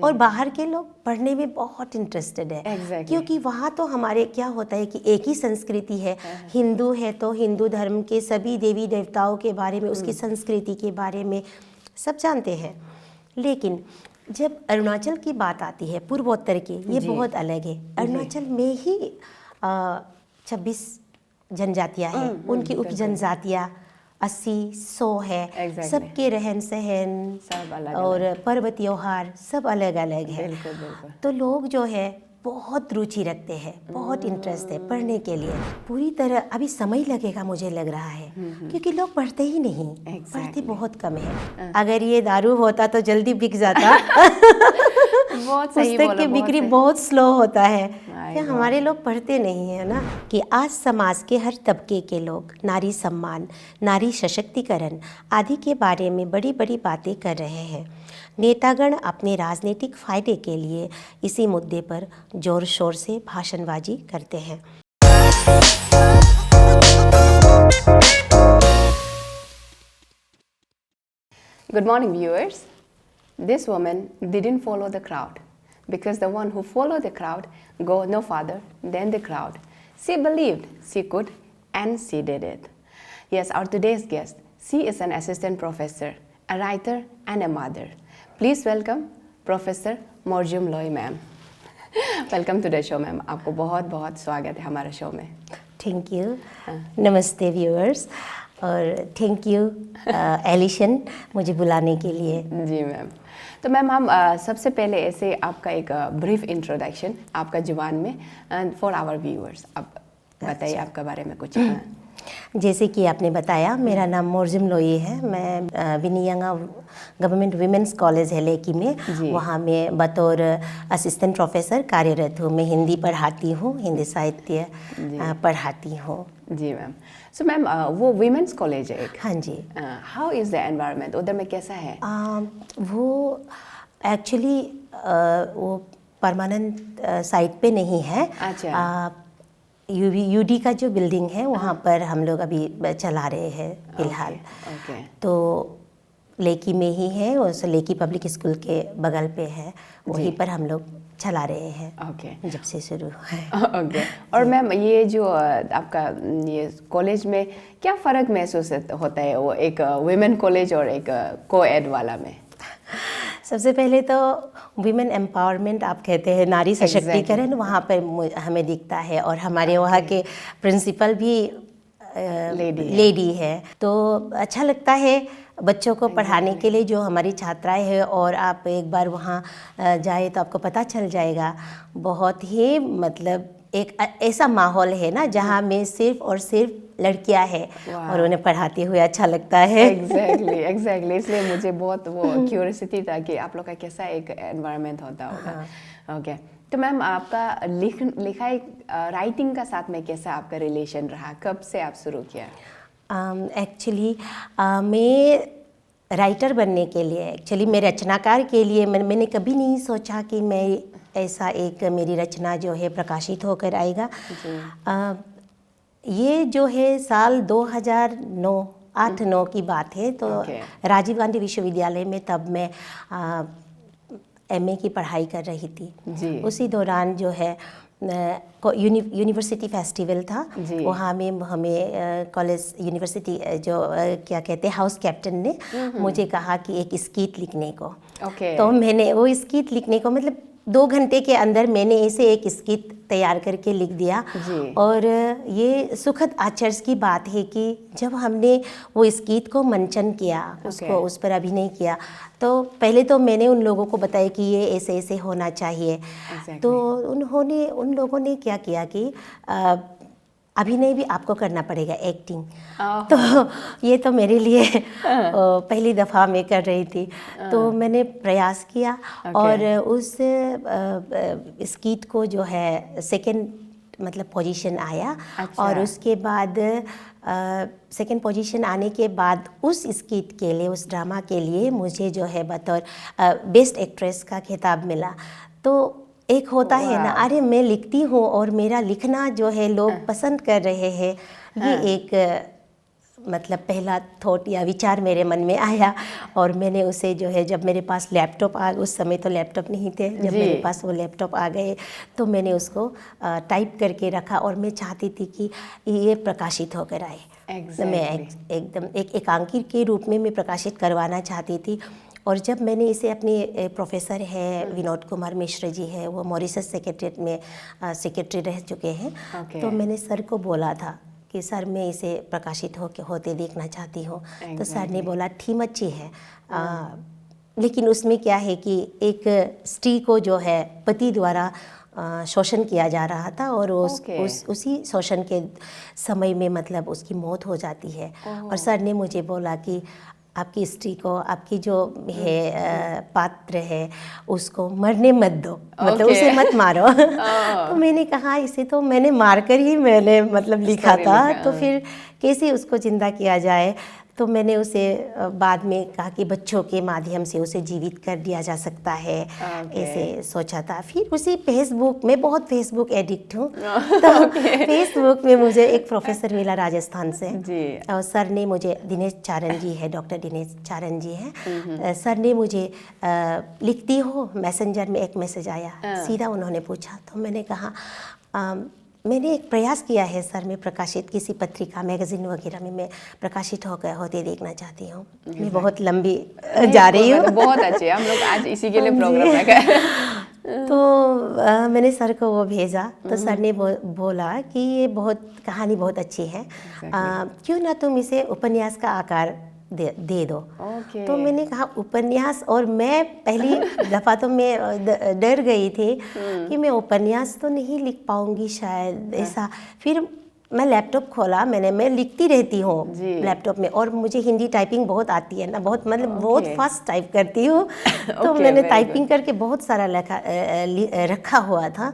और बाहर के लोग पढ़ने में बहुत इंटरेस्टेड है क्योंकि वहाँ तो हमारे क्या होता है कि एक ही संस्कृति है, हिंदू है तो हिंदू धर्म के सभी देवी देवताओं के बारे में, उसकी संस्कृति के बारे में सब जानते हैं। लेकिन जब अरुणाचल की बात आती है, पूर्वोत्तर की, ये बहुत अलग है। अरुणाचल में ही 26 जनजातियाँ हैं, उनकी उप जनजातियाँ 80-100 है। सबके रहन सहन और पर्व त्योहार सब अलग अलग है। तो लोग जो है बहुत रुचि रखते हैं, बहुत इंटरेस्ट है पढ़ने के लिए। पूरी तरह अभी समय लगेगा मुझे लग रहा है क्योंकि लोग पढ़ते ही नहीं, पढ़ते बहुत कम है। अगर ये दारू होता तो जल्दी बिक जाता। पुस्तक की बिक्री बहुत स्लो होता है कि हमारे लोग पढ़ते नहीं है ना। कि आज समाज के हर तबके के लोग नारी सम्मान, नारी सशक्तिकरण आदि के बारे में बड़ी बड़ी बातें कर रहे हैं। नेतागण अपने राजनीतिक फायदे के लिए इसी मुद्दे पर जोर शोर से भाषणबाजी करते हैं। Good morning, viewers. This woman didn't follow the crowd because the one who followed the crowd go no farther than the crowd. She believed she could and she did it. Yes, our today's guest, she is an assistant professor, a writer and a mother. Please welcome Professor Morjum Loi ma'am. Welcome to the show ma'am. आपको बहुत बहुत स्वागत है हमारे show में। Thank you. नमस्ते viewers और thank you एलिशन मुझे बुलाने के लिए। जी मैम। तो मैम हम सबसे पहले ऐसे आपका एक ब्रीफ इंट्रोडक्शन आपका जुबान में फॉर आवर व्यूअर्स आप बताइए आपके बारे में कुछ। जैसे कि आपने बताया, मेरा नाम मोरजुम लोई है। मैं विनियंगा गवर्नमेंट विमेंस कॉलेज है लेकी में, वहाँ में बतौर असिस्टेंट प्रोफेसर कार्यरत हूँ। मैं हिंदी पढ़ाती हूँ, हिंदी साहित्य पढ़ाती हूँ। जी मैम। सो मैम वो विमेंस कॉलेज है एक? हाँ जी। हाउ इज़ द एनवायरनमेंट उधर में कैसा है? वो एक्चुअली वो परमानेंट साइट पे नहीं है। अच्छा। यूडी का जो बिल्डिंग है वहाँ पर हम लोग अभी चला रहे हैं फिलहाल। तो लेकी में ही है, उस लेकी पब्लिक स्कूल के बगल पे है, वहीं पर हम लोग चला रहे हैं जब से शुरू है। और मैम ये जो आपका ये कॉलेज में क्या फ़र्क महसूस होता है वो एक वुमेन कॉलेज और एक को-एड वाला में? सबसे पहले तो वीमेन एम्पावरमेंट आप कहते हैं, नारी सशक्तिकरण वहाँ पर हमें दिखता है। और हमारे वहाँ के प्रिंसिपल भी लेडी है, तो अच्छा लगता है बच्चों को पढ़ाने के लिए। जो हमारी छात्राएं हैं, और आप एक बार वहाँ जाए तो आपको पता चल जाएगा, बहुत ही मतलब एक ऐसा माहौल है ना जहाँ में सिर्फ और सिर्फ लड़कियां हैं और उन्हें पढ़ाते हुए अच्छा लगता है। एग्जैक्टली। इसलिए मुझे बहुत वो क्यूरियोसिटी था कि आप लोग का कैसा एक एनवायरनमेंट होता होगा। तो मैम आपका लिखाई राइटिंग का साथ में कैसा आपका रिलेशन रहा, कब से आप शुरू किया? एक्चुअली मैं राइटर बनने के लिए, मैं रचनाकार के लिए मैंने कभी नहीं सोचा कि मैं ऐसा एक मेरी रचना जो है प्रकाशित होकर आएगा। ये जो है साल 2009 की बात है। तो राजीव गांधी विश्वविद्यालय में तब मैं एमए की पढ़ाई कर रही थी। उसी दौरान जो है यूनिवर्सिटी फेस्टिवल था, वहाँ में हमें कॉलेज यूनिवर्सिटी जो क्या कहते हैं हाउस कैप्टन ने मुझे कहा कि एक स्कीट लिखने को। तो मैंने वो स्कीट लिखने को मतलब 2 घंटे के अंदर मैंने इसे एक स्किट तैयार करके लिख दिया। और ये सुखद आश्चर्य की बात है कि जब हमने वो स्किट को मंचन किया, उसको उस पर अभिनय किया, तो पहले तो मैंने उन लोगों को बताया कि ये ऐसे ऐसे होना चाहिए। तो उन लोगों ने क्या किया कि अभिनय भी आपको करना पड़ेगा, एक्टिंग। तो ये तो मेरे लिए पहली दफ़ा मैं कर रही थी, तो मैंने प्रयास किया और उस स्कीट को जो है सेकंड मतलब पोजीशन आया। और उसके बाद सेकंड पोजीशन आने के बाद उस स्कीट के लिए, उस ड्रामा के लिए मुझे जो है बतौर बेस्ट एक्ट्रेस का खिताब मिला। तो एक होता है ना, अरे मैं लिखती हूँ और मेरा लिखना जो है लोग पसंद कर रहे हैं, ये एक मतलब पहला थॉट या विचार मेरे मन में आया, और मैंने उसे जो है, जब मेरे पास लैपटॉप उस समय तो लैपटॉप नहीं थे, जब मेरे पास वो लैपटॉप आ गए तो मैंने उसको टाइप करके रखा, और मैं चाहती थी कि ये प्रकाशित होकर आए। मैं एकदम एक एकांकी के रूप में मैं प्रकाशित करवाना चाहती थी। और जब मैंने इसे अपने प्रोफेसर है विनोद कुमार मिश्र जी है, वो मॉरिशस सेक्रेटरीट में सेक्रेटरी रह चुके हैं, तो मैंने सर को बोला था कि सर मैं इसे प्रकाशित होते देखना चाहती हूँ। तो सर ने बोला थीम अच्छी है, लेकिन उसमें क्या है कि एक स्त्री को जो है पति द्वारा शोषण किया जा रहा था, और उसी शोषण के समय में मतलब उसकी मौत हो जाती है। और सर ने मुझे बोला कि आपकी स्त्री को, आपकी जो है पात्र है, उसको मरने मत दो, मतलब उसे मत मारो। तो मैंने कहा इसे तो मैंने मारकर ही मैंने मतलब लिखा था, तो फिर कैसे उसको जिंदा किया जाए। तो मैंने उसे बाद में कहा कि बच्चों के माध्यम से उसे जीवित कर दिया जा सकता है, ऐसे सोचा था। फिर उसी फेसबुक में, बहुत फेसबुक एडिक्ट हूँ, तो फेसबुक में मुझे एक प्रोफेसर मिला राजस्थान से, और सर ने मुझे, दिनेश चारण जी है, डॉक्टर दिनेश चारण जी हैं, सर ने मुझे लिखती हो, मैसेंजर में एक मैसेज आया, सीधा उन्होंने पूछा। तो मैंने कहा मैंने एक प्रयास किया है सर, मैं प्रकाशित किसी पत्रिका, मैगजीन वगैरह में मैं प्रकाशित होते देखना चाहती हूँ। मैं बहुत लंबी जा रही हूँ। बहुत अच्छे, हम लोग आज इसी के लिए प्रोग्राम रखा। तो मैंने सर को वो भेजा, तो सर ने बोला कि ये कहानी बहुत अच्छी है, क्यों ना तुम इसे उपन्यास का आकार दे दो। तो मैंने कहा उपन्यास, और मैं पहली दफ़ा तो मैं डर गई थी कि मैं उपन्यास तो नहीं लिख पाऊंगी शायद, ऐसा। फिर मैं लैपटॉप खोला, मैं लिखती रहती हूँ लैपटॉप में, और मुझे हिंदी टाइपिंग बहुत आती है ना, बहुत मतलब बहुत फास्ट टाइप करती हूँ। तो मैंने टाइपिंग करके बहुत सारा रखा हुआ था।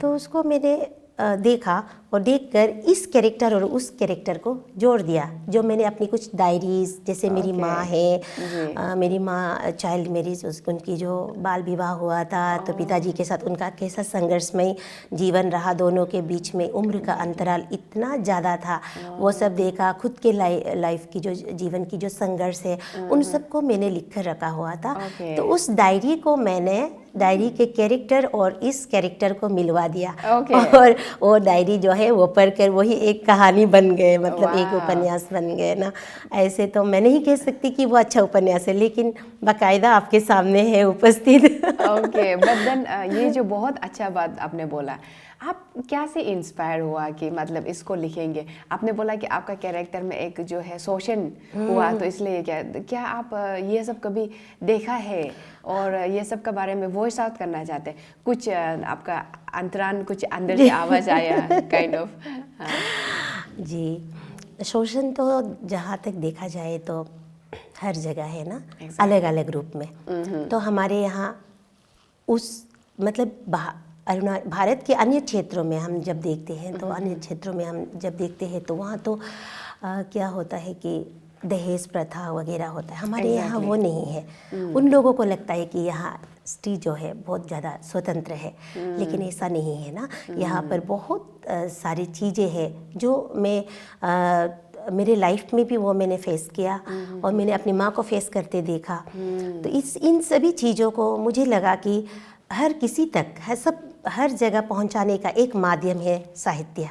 तो उसको मैंने देखा, और देखकर इस कैरेक्टर और उस कैरेक्टर को जोड़ दिया, जो मैंने अपनी कुछ डायरीज, जैसे मेरी माँ है, मेरी माँ चाइल्ड मैरिज, उनकी जो बाल विवाह हुआ था, तो पिताजी के साथ उनका कैसा संघर्षमय जीवन रहा, दोनों के बीच में उम्र का अंतराल इतना ज़्यादा था, वो सब देखा। खुद के लाइफ की जो जीवन की जो संघर्ष है, उन सबको मैंने लिख कर रखा हुआ था। तो उस डायरी को मैंने, डायरी के कैरेक्टर और इस कैरेक्टर को मिलवा दिया, और वो डायरी जो है वो पढ़कर वही एक कहानी बन गए, मतलब एक उपन्यास बन गए ना। ऐसे तो मैं नहीं कह सकती कि वो अच्छा उपन्यास है, लेकिन बाकायदा आपके सामने है उपस्थित। ओके, बट देन ये जो बहुत अच्छा बात आपने बोला, आप क्या से इंस्पायर हुआ कि मतलब इसको लिखेंगे? आपने बोला कि आपका कैरेक्टर में एक जो है शोषण हुआ, तो इसलिए क्या आप ये सब कभी देखा है और ये सब के बारे में वॉइस आउट करना चाहते हैं? कुछ आपका अंतरान, कुछ अंदर से आवाज़ आया काइंड ऑफ? जी, शोषण तो जहाँ तक देखा जाए तो हर जगह है ना, अलग अलग रूप में। तो हमारे यहाँ उस मतलब भारत के अन्य क्षेत्रों में हम जब देखते हैं, तो अन्य क्षेत्रों में हम जब देखते हैं तो वहाँ तो क्या होता है कि दहेज प्रथा वगैरह होता है। हमारे यहाँ वो नहीं है। उन लोगों को लगता है कि यहाँ स्त्री जो है बहुत ज़्यादा स्वतंत्र है, लेकिन ऐसा नहीं है ना। यहाँ पर बहुत सारी चीज़ें हैं जो मैं मेरे लाइफ में भी वो मैंने फेस किया, और मैंने अपनी माँ को फेस करते देखा। तो इन सभी चीज़ों को मुझे लगा कि हर किसी तक हर जगह पहुंचाने का एक माध्यम है साहित्य।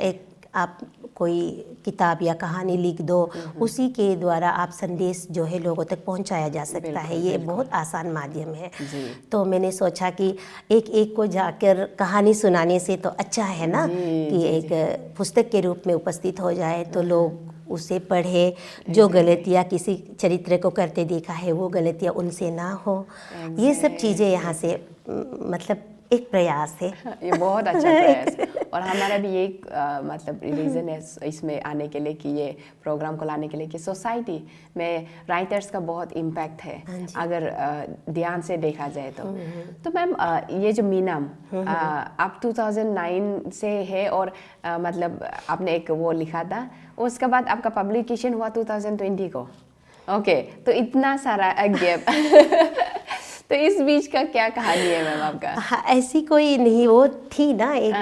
एक आप कोई किताब या कहानी लिख दो, उसी के द्वारा आप संदेश जो है लोगों तक पहुंचाया जा सकता है। ये बहुत आसान माध्यम है। तो मैंने सोचा कि एक को जाकर कहानी सुनाने से तो अच्छा है ना कि एक पुस्तक के रूप में उपस्थित हो जाए, तो लोग उसे पढ़े, जो गलतियाँ किसी चरित्र को करते देखा है वो गलतियाँ उनसे ना हो। ये सब चीज़ें यहाँ से मतलब एक प्रयास है। ये बहुत अच्छा प्रयास है, और हमारा भी एक मतलब रीज़न है इसमें आने के लिए, कि ये प्रोग्राम को लाने के लिए, कि सोसाइटी में राइटर्स का बहुत इम्पैक्ट है अगर ध्यान से देखा जाए तो मैम ये जो मीनम आप 2009 से है, और मतलब आपने एक वो लिखा था, उसके बाद आपका पब्लिकेशन हुआ 2020 को। ओके, तो इतना सारा गैप तो इस बीच का क्या कहानी है मैम आपका? हाँ, ऐसी कोई नहीं, वो थी ना एक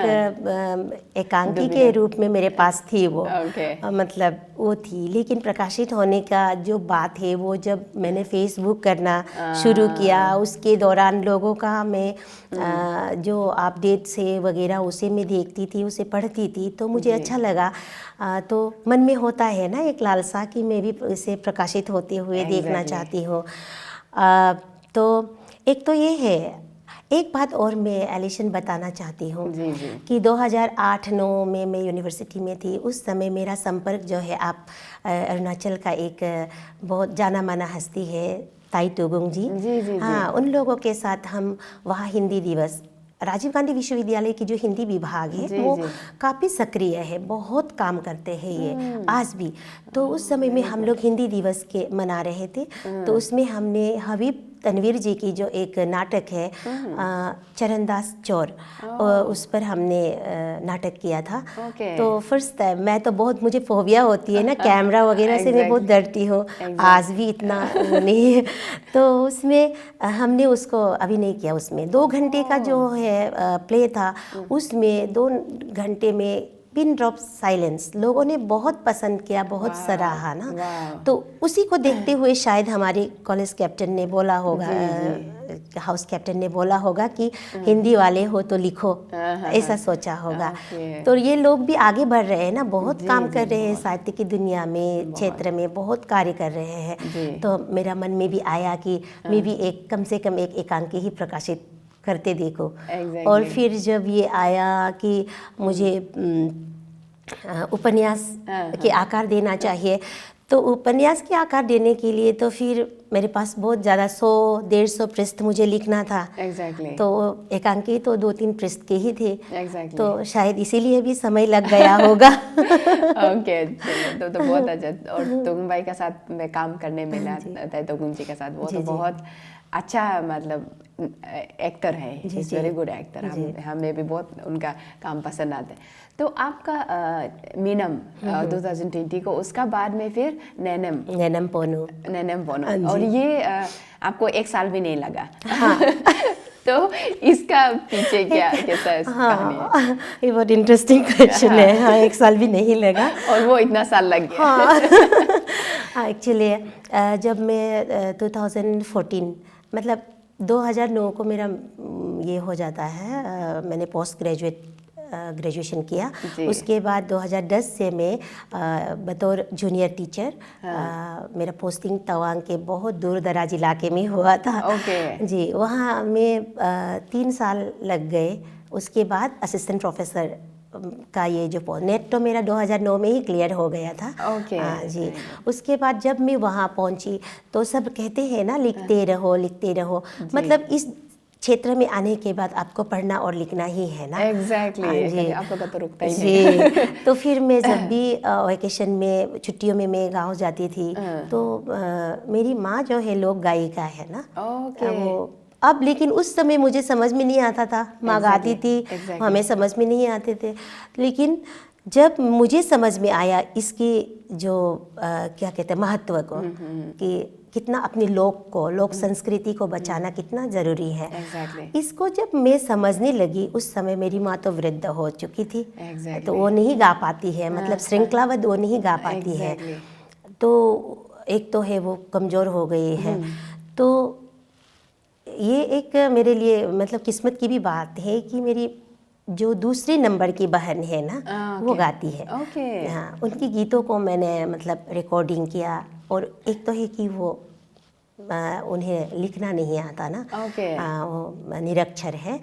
एकांकी के रूप में मेरे पास थी वो। मतलब वो थी, लेकिन प्रकाशित होने का जो बात है वो जब मैंने फेसबुक करना शुरू किया, उसके दौरान लोगों का मैं जो अपडेट से वगैरह उसे मैं देखती थी, उसे पढ़ती थी, तो मुझे अच्छा लगा। तो मन में होता है ना एक लालसा कि मैं भी इसे प्रकाशित होते हुए देखना चाहती हूँ। तो एक तो ये है, एक बात और मैं एलिशन बताना चाहती हूँ कि 2008-9 में मैं यूनिवर्सिटी में थी। उस समय मेरा संपर्क जो है, आप अरुणाचल का एक बहुत जाना माना हस्ती है ताई टोगोंग जी, हाँ, उन लोगों के साथ हम वहाँ हिंदी दिवस, राजीव गांधी विश्वविद्यालय की जो हिंदी विभाग है वो काफ़ी सक्रिय है, बहुत काम करते हैं ये आज भी। तो उस समय में हम लोग हिंदी दिवस के मना रहे थे, तो उसमें हमने हबीब तनवीर जी की जो एक नाटक है चरणदास चौर, उस पर हमने नाटक किया था। तो फर्स्ट टाइम, मैं तो बहुत, मुझे फोबिया होती है ना कैमरा वगैरह से, मैं बहुत डरती हूँ, आज भी इतना नहीं है। तो उसमें हमने उसको अभिनय किया। उसमें 2 घंटे का जो है प्ले था, उसमें 2 घंटे में पिन ड्रॉप साइलेंस लोगों ने बहुत पसंद किया, बहुत सराहा ना। तो उसी को देखते हुए शायद हमारे कॉलेज कैप्टन ने बोला होगा, हाउस कैप्टन ने बोला होगा कि हिंदी वाले हो तो लिखो, ऐसा सोचा होगा। तो ये लोग भी आगे बढ़ रहे हैं ना, बहुत काम कर रहे हैं साहित्य की दुनिया में, क्षेत्र में बहुत कार्य कर रहे हैं। तो मेरा मन में भी आया कि मैं भी एक, कम से कम एक एकांकी ही प्रकाशित करते देखो। और फिर जब ये आया कि मुझे उपन्यास के आकार देना चाहिए, तो उपन्यास के आकार देने के लिए तो फिर मेरे पास बहुत ज़्यादा 100-150 पृष्ठ मुझे लिखना था। तो एकांकी तो 2-3 पृष्ठ के ही थे। तो शायद इसीलिए भी समय लग गया होगा। तो बहुत अच्छा। और तोगुंग भाई के साथ मैं काम करने मिला, तोगुंग जी के साथ, वो तो बहुत अच्छा मतलब एक्टर है, इज वेरी गुड एक्टर। हमें भी बहुत उनका काम पसंद आता है। तो आपका मीनम 2020 को, उसका बाद में फिर नैनम पोनो, और ये आपको 1 साल भी नहीं लगा। हाँ। तो इसका पीछे क्या कैसा कहानी है? ये बहुत इंटरेस्टिंग क्वेश्चन है। हाँ, 1 साल भी नहीं लगा और वो इतना साल लग गया। हाँ, एक्चुअली जब मैं 2014, मतलब 2009 को मेरा ये हो जाता है, मैंने पोस्ट ग्रेजुएशन किया। उसके बाद 2010 से मैं बतौर जूनियर टीचर, मेरा पोस्टिंग तवांग के बहुत दूर दराज इलाके में हुआ था। जी, वहाँ में 3 साल लग गए। उसके बाद असिस्टेंट प्रोफेसर का ये जो नेट तो मेरा 2009 में ही क्लियर हो गया था। जी, उसके बाद जब मैं वहाँ पहुँची तो सब कहते हैं ना, लिखते रहो लिखते रहो। मतलब इस क्षेत्र में आने के बाद आपको पढ़ना और लिखना ही है ना। जी, आपका तो रुकता ही नहीं। जी, तो फिर मैं जब भी वेकेशन में, छुट्टियों में मैं गाँव जाती थी, तो मेरी माँ जो है लोक गायिका है ना, वो अब, लेकिन उस समय मुझे समझ में नहीं आता था। माँ गाती थी, हमें समझ में नहीं आते थे। लेकिन जब मुझे समझ में आया इसकी जो क्या कहते हैं महत्व को, कि कितना अपनी लोक संस्कृति को बचाना कितना ज़रूरी है। इसको जब मैं समझने लगी, उस समय मेरी माँ तो वृद्ध हो चुकी थी। तो वो नहीं गा पाती है, मतलब श्रृंखलाबद्ध वो नहीं गा पाती है। तो एक तो है वो कमज़ोर हो गई है। तो ये एक मेरे लिए मतलब किस्मत की भी बात है कि मेरी जो दूसरे नंबर की बहन है ना, वो गाती है। हाँ, उनकी गीतों को मैंने मतलब रिकॉर्डिंग किया। और एक तो है कि वो उन्हें लिखना नहीं आता ना, वो निरक्षर है।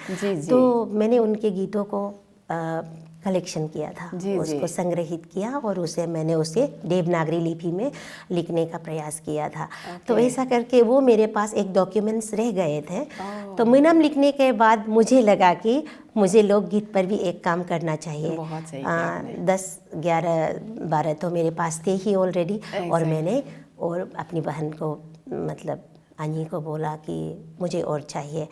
तो मैंने उनके गीतों को कलेक्शन किया था, उसको संग्रहित किया और मैंने उसे देवनागरी लिपि में लिखने का प्रयास किया था। तो ऐसा करके वो मेरे पास एक डॉक्यूमेंट्स रह गए थे। तो मीनम लिखने के बाद मुझे लगा कि मुझे लोकगीत पर भी एक काम करना चाहिए। 10, 11, 12 तो मेरे पास थे ही ऑलरेडी। और मैंने और अपनी बहन को, मतलब अनी को बोला कि मुझे और चाहिए।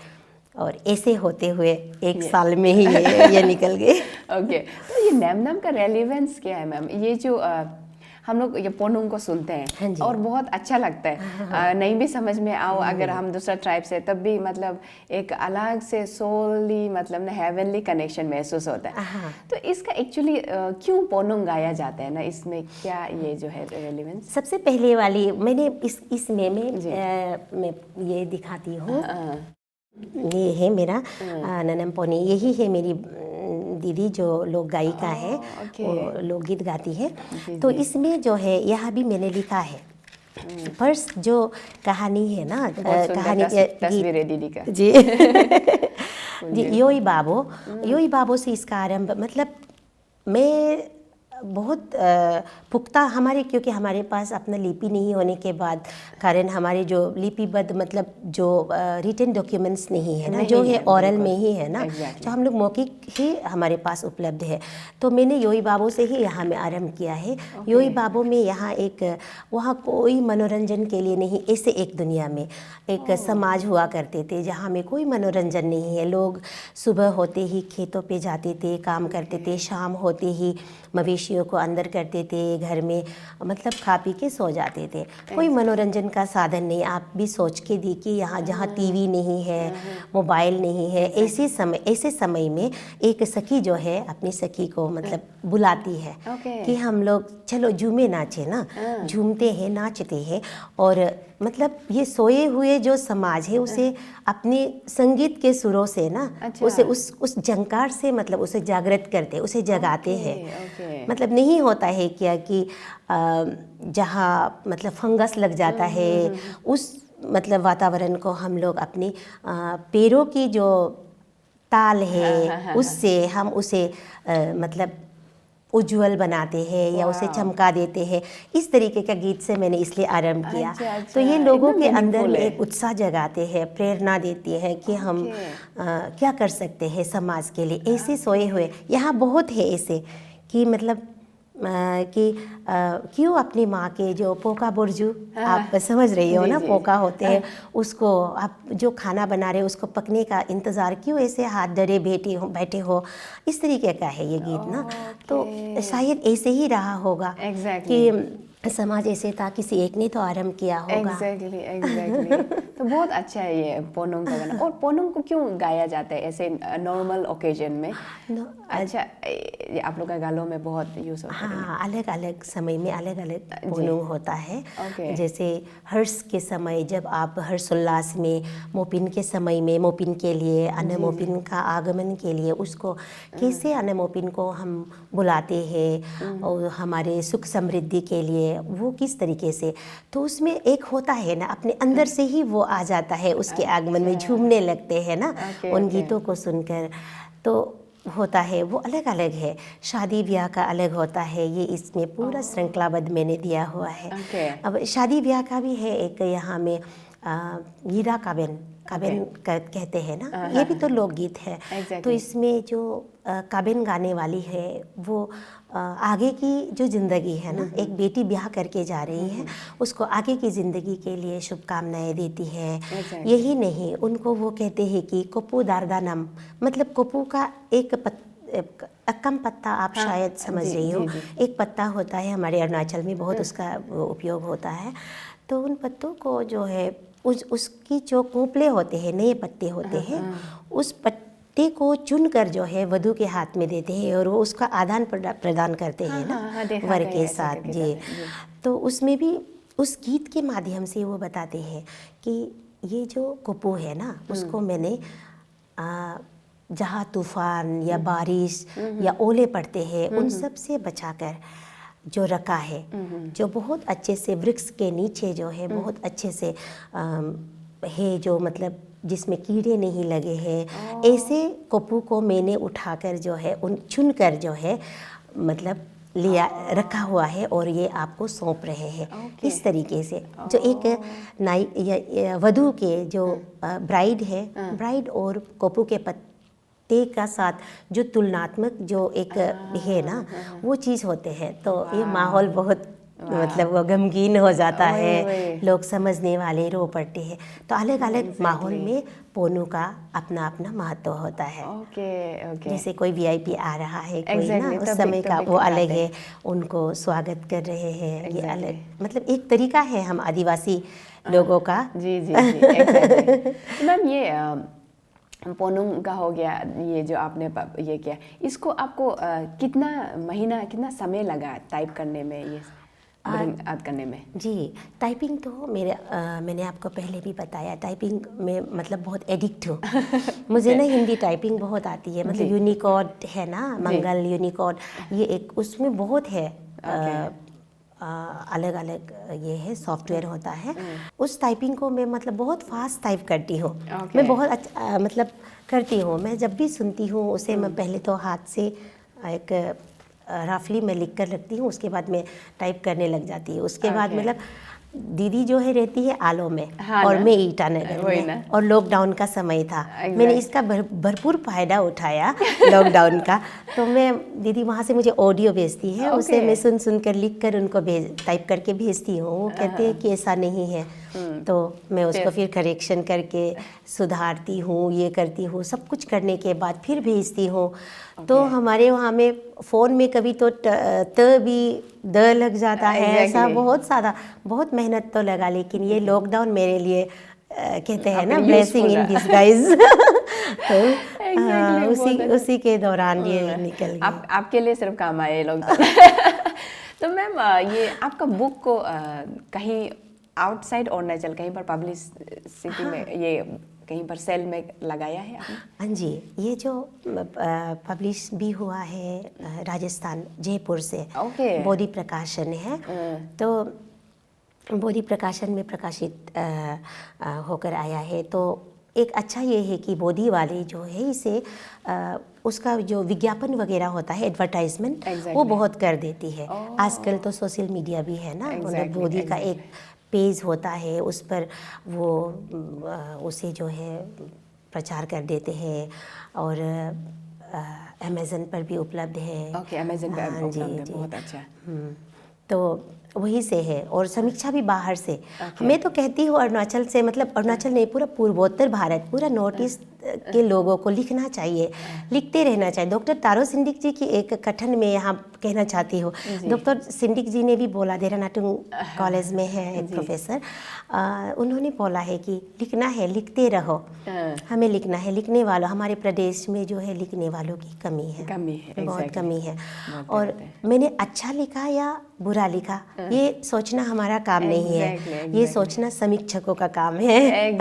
और ऐसे होते हुए 1 साल में ही ये निकल गए। तो ये नैम का रेलेवेंस क्या है मैम? ये जो हम लोग ये पोनुंग को सुनते हैं और बहुत अच्छा लगता है। नहीं भी समझ में आओ अगर हम दूसरा ट्राइब से, तब भी मतलब एक अलग से सोली मतलब ना हेवनली कनेक्शन महसूस होता है। तो इसका एक्चुअली क्यों पोनुंग गाया जाता है ना, इसमें क्या ये जो है रेलेवेंस? सबसे पहले वाली मैंने इसमें मैं ये दिखाती हूँ। ये है मेरा ननम पोनी, यही है मेरी दीदी जो लोक गायिका है, वो लोकगीत गाती है। तो इसमें जो है यहाँ भी मैंने लिखा है। फर्स्ट जो कहानी है ना, कहानी तस्वीर है दीदी का जी जी, योई बाबो से इसका आरंभ, मतलब मैं बहुत पुख्ता हमारे, क्योंकि हमारे पास अपना लिपि नहीं होने के बाद कारण हमारे जो लिपिबद्ध मतलब जो रिटन डॉक्यूमेंट्स नहीं है ना, जो है ओरल में ही है ना, जो हम लोग मौखिक ही हमारे पास उपलब्ध है। तो मैंने योई बाबो से ही यहाँ में आरंभ किया है। योई बाबो में यहाँ एक, वहाँ कोई मनोरंजन के लिए नहीं, ऐसे एक दुनिया में एक समाज हुआ करते थे जहाँ में कोई मनोरंजन नहीं है। लोग सुबह होते ही खेतों पे जाते थे, काम करते थे, शाम होते ही मवेशियों को अंदर करते थे घर में, मतलब खा पी के सो जाते थे। कोई मनोरंजन का साधन नहीं। आप भी सोच के देखिए, यहाँ जहाँ टीवी नहीं है, मोबाइल नहीं है, ऐसे समय में एक सखी जो है अपनी सखी को मतलब बुलाती है कि हम लोग चलो झूमे नाचे ना, झूमते हैं, नाचते हैं। और मतलब ये सोए हुए जो समाज है उसे अपने संगीत के सुरों से ना, उसे उस झंकार से मतलब उसे जागृत करते, उसे जगाते हैं। मतलब नहीं होता है क्या कि जहाँ मतलब फंगस लग जाता है, उस मतलब वातावरण को हम लोग अपने पैरों की जो ताल है उससे हम उसे मतलब उज्जवल बनाते हैं या उसे चमका देते हैं। इस तरीके का गीत से मैंने इसलिए आरंभ किया। तो ये लोगों के अंदर में एक उत्साह जगाते हैं, प्रेरणा देती है कि हम क्या कर सकते हैं समाज के लिए। ऐसे सोए हुए यहाँ बहुत है ऐसे कि मतलब कि क्यों अपनी माँ के जो पोका बुर्जू, आप समझ रही हो ना, पोका होते हैं, उसको आप जो खाना बना रहे हो उसको पकने का इंतज़ार क्यों ऐसे हाथ डरे बैठे हो। इस तरीके का है ये गीत ना। तो शायद ऐसे ही रहा होगा कि समाज ऐसे था, किसी एक ने तो आरंभ किया होगा। एग्जैक्टली। तो बहुत अच्छा है ये पोनुंग का गाना। और पोनुंग को क्यों गाया जाता है ऐसे नॉर्मल ओकेजन में? अच्छा, आप लोग का गालों में बहुत यूज होता है। हाँ, अलग अलग समय में अलग अलग पोनुंग होता है। जैसे हर्ष के समय, जब आप हर्षोल्लास में, मोपिन के समय में, मोपिन के लिए, अन्न मोपिन का आगमन के लिए उसको कैसे अन्न मोपिन को हम बुलाते हैं और हमारे सुख समृद्धि के लिए वो किस तरीके से, तो उसमें एक होता है ना, अपने अंदर से ही वो आ जाता है, उसके आगमन में झूमने लगते हैं ना उन गीतों को सुनकर। तो होता है वो अलग अलग है। शादी ब्याह का अलग होता है, ये इसमें पूरा श्रृंखलाबद्ध मैंने दिया हुआ है। अब शादी ब्याह का भी है एक, यहाँ में हीरा काबिन कहते हैं ना, ये भी तो लोकगीत है। तो इसमें जो काबिन गाने वाली है वो आगे की जो ज़िंदगी है ना, एक बेटी ब्याह करके जा रही है, उसको आगे की ज़िंदगी के लिए शुभकामनाएं देती है। यही नहीं, उनको वो कहते हैं कि कोपू दारदानम, मतलब कोपू का एक अक्कम पत्ता, आप शायद समझ रही हो, एक पत्ता होता है हमारे अरुणाचल में बहुत उसका उपयोग होता है। तो उन पत्तों को जो है उसकी जो कोपले होते हैं, नए पत्ते होते हैं, उस पत्ते को चुनकर जो है वधू के हाथ में देते हैं और वो उसका आदान प्रदान करते हैं ना वर के साथ जी। तो उसमें भी उस गीत के माध्यम से वो बताते हैं कि ये जो कोपू है ना, उसको मैंने जहाँ तूफान या बारिश या ओले पड़ते हैं उन सब से बचाकर जो रखा है, जो बहुत अच्छे से वृक्ष के नीचे जो है बहुत अच्छे से है, जो मतलब जिसमें कीड़े नहीं लगे हैं, ऐसे कोपू को मैंने उठाकर जो है उन चुनकर जो है मतलब लिया रखा हुआ है और ये आपको सौंप रहे हैं। इस तरीके से जो एक नाई या वधू के जो ब्राइड है, ब्राइड और कोपू के पत्ते का साथ जो तुलनात्मक जो एक है ना वो चीज़ होते हैं। तो ये माहौल बहुत मतलब वो गमगीन हो जाता है, लोग समझने वाले रो पड़ते हैं। तो अलग अलग माहौल में पोनू का अपना अपना महत्व होता है। जैसे कोई वीआईपी आ रहा है, कोई ना उस समय का वो अलग है, उनको स्वागत कर रहे हैं, ये अलग मतलब एक तरीका है हम आदिवासी लोगों का। जी जी जी, एग्जैक्टली। मैम ये पोनुंग का हो गया, ये जो आपने ये किया, इसको आपको कितना महीना कितना समय लगा टाइप करने में, ये याद करने में? जी, टाइपिंग तो मैंने आपको पहले भी बताया, टाइपिंग में मतलब बहुत एडिक्ट हूँ। मुझे ना हिंदी टाइपिंग बहुत आती है, मतलब यूनिकोड है ना, मंगल यूनिकोड, ये एक उसमें बहुत है, अलग अलग ये है सॉफ्टवेयर होता है। उस टाइपिंग को मैं मतलब बहुत फास्ट टाइप करती हूँ। मैं बहुत अच्छा मतलब करती हूँ। मैं जब भी सुनती हूँ उसे मैं पहले तो हाथ से एक रफली मैं लिख कर रखती हूँ, उसके बाद मैं टाइप करने लग जाती हूँ। उसके बाद मतलब दीदी जो है रहती है आलो में, और मैं ईटानगर में, और लॉकडाउन का समय था। मैंने इसका भरपूर फ़ायदा उठाया लॉकडाउन का। तो मैं दीदी वहाँ से मुझे ऑडियो भेजती है, उसे मैं सुन कर लिख कर उनको टाइप करके भेजती हूँ। वो कहते हैं कि ऐसा नहीं है, तो मैं उसको फिर करेक्शन करके सुधारती हूँ, ये करती हूँ, सब कुछ करने के बाद फिर भेजती हूँ। तो हमारे वहाँ में फ़ोन में कभी तो भी द लग जाता है, ऐसा बहुत सारा, बहुत मेहनत तो लगा। लेकिन ये लॉकडाउन मेरे लिए कहते हैं ना ब्लेसिंग इन डिस्गाइज। तो उसी के दौरान ये निकल गया। आपके लिए सिर्फ काम आए लॉकडाउन। तो मैम ये आपका बुक को कहीं आउटसाइड अरुणाचल कहीं पर पब्लिसिटी में, ये कहीं पर सेल में लगाया है आपने? हाँ जी, ये जो पब्लिश भी हुआ है राजस्थान जयपुर से, बोधि प्रकाशन है। तो बोधि प्रकाशन में प्रकाशित होकर आया है। तो एक अच्छा ये है कि बोधि वाले जो है इसे उसका जो विज्ञापन वगैरह होता है, एडवर्टाइजमेंट, वो बहुत कर देती है। आजकल तो सोशल मीडिया भी है ना, बोधि का एक पेज होता है, उस पर वो उसे जो है प्रचार कर देते हैं। और अमेज़न पर भी उपलब्ध है। अमेज़न पर उपलब्ध है, बहुत अच्छा। तो वहीं से है, और समीक्षा भी बाहर से। मैं तो कहती हूँ अरुणाचल से, मतलब अरुणाचल नहीं, पूरा पूर्वोत्तर भारत, पूरा नॉर्थ ईस्ट के लोगों को लिखना चाहिए, लिखते रहना चाहिए। डॉक्टर तारो सिंडिक जी की एक कथन में यहाँ कहना चाहती हूँ। डॉक्टर सिंडिक जी ने भी बोला, देहरानाटुंग कॉलेज में है एक प्रोफेसर, उन्होंने बोला है कि लिखना है, लिखते रहो, हमें लिखना है। लिखने वालों, हमारे प्रदेश में जो है लिखने वालों की कमी है, बहुत कमी है। और मैंने अच्छा लिखा या बुरा लिखा, ये सोचना हमारा काम नहीं है, ये सोचना समीक्षकों का काम है।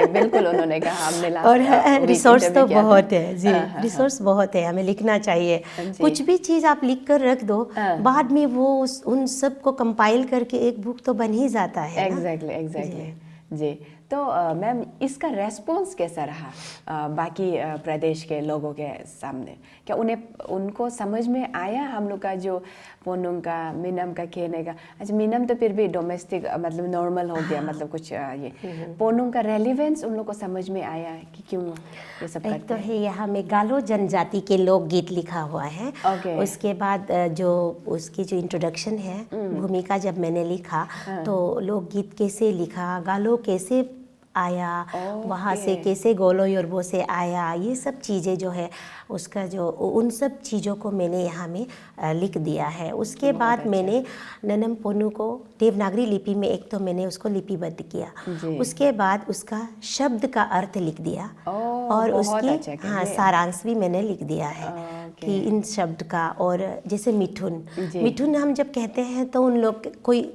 बिल्कुल उन्होंने कहा, हमने और रिसोर्स तो बहुत है जी, रिसोर्स बहुत है, हमें लिखना चाहिए। कुछ भी चीज़ आप लिख कर रख दो, बाद में वो उन सब को कंपाइल करके एक बुक तो बन ही जाता है। एग्जैक्टली जी। तो मैम इसका रेस्पॉन्स कैसा रहा बाकी प्रदेश के लोगों के सामने? क्या उनको समझ में आया हम लोग का जो पोनुंग का, मिनम का कहने का? अच्छा, मिनम तो फिर भी डोमेस्टिक मतलब नॉर्मल हो गया, मतलब कुछ ये पोनुंग का रेलिवेंस उन लोग को समझ में आया कि क्यों ये सब करते हैं? एक तो है यहाँ में गालो जनजाति के लोकगीत लिखा हुआ है। उसके बाद जो उसकी जो इंट्रोडक्शन है, भूमिका जब मैंने लिखा तो लोकगीत कैसे लिखा, गालो कैसे आया, वहाँ से कैसे गोलो योरबो से आया, ये सब चीज़ें जो है उसका जो उन सब चीज़ों को मैंने यहाँ में लिख दिया है। उसके बाद मैंने ननम पोनू को देवनागरी लिपि में एक तो मैंने उसको लिपिबद्ध किया, उसके बाद उसका शब्द का अर्थ लिख दिया, और उसकी सारांश भी मैंने लिख दिया है कि इन शब्द का। और जैसे मिठुन, मिठुन हम जब कहते हैं तो उन लोग कोई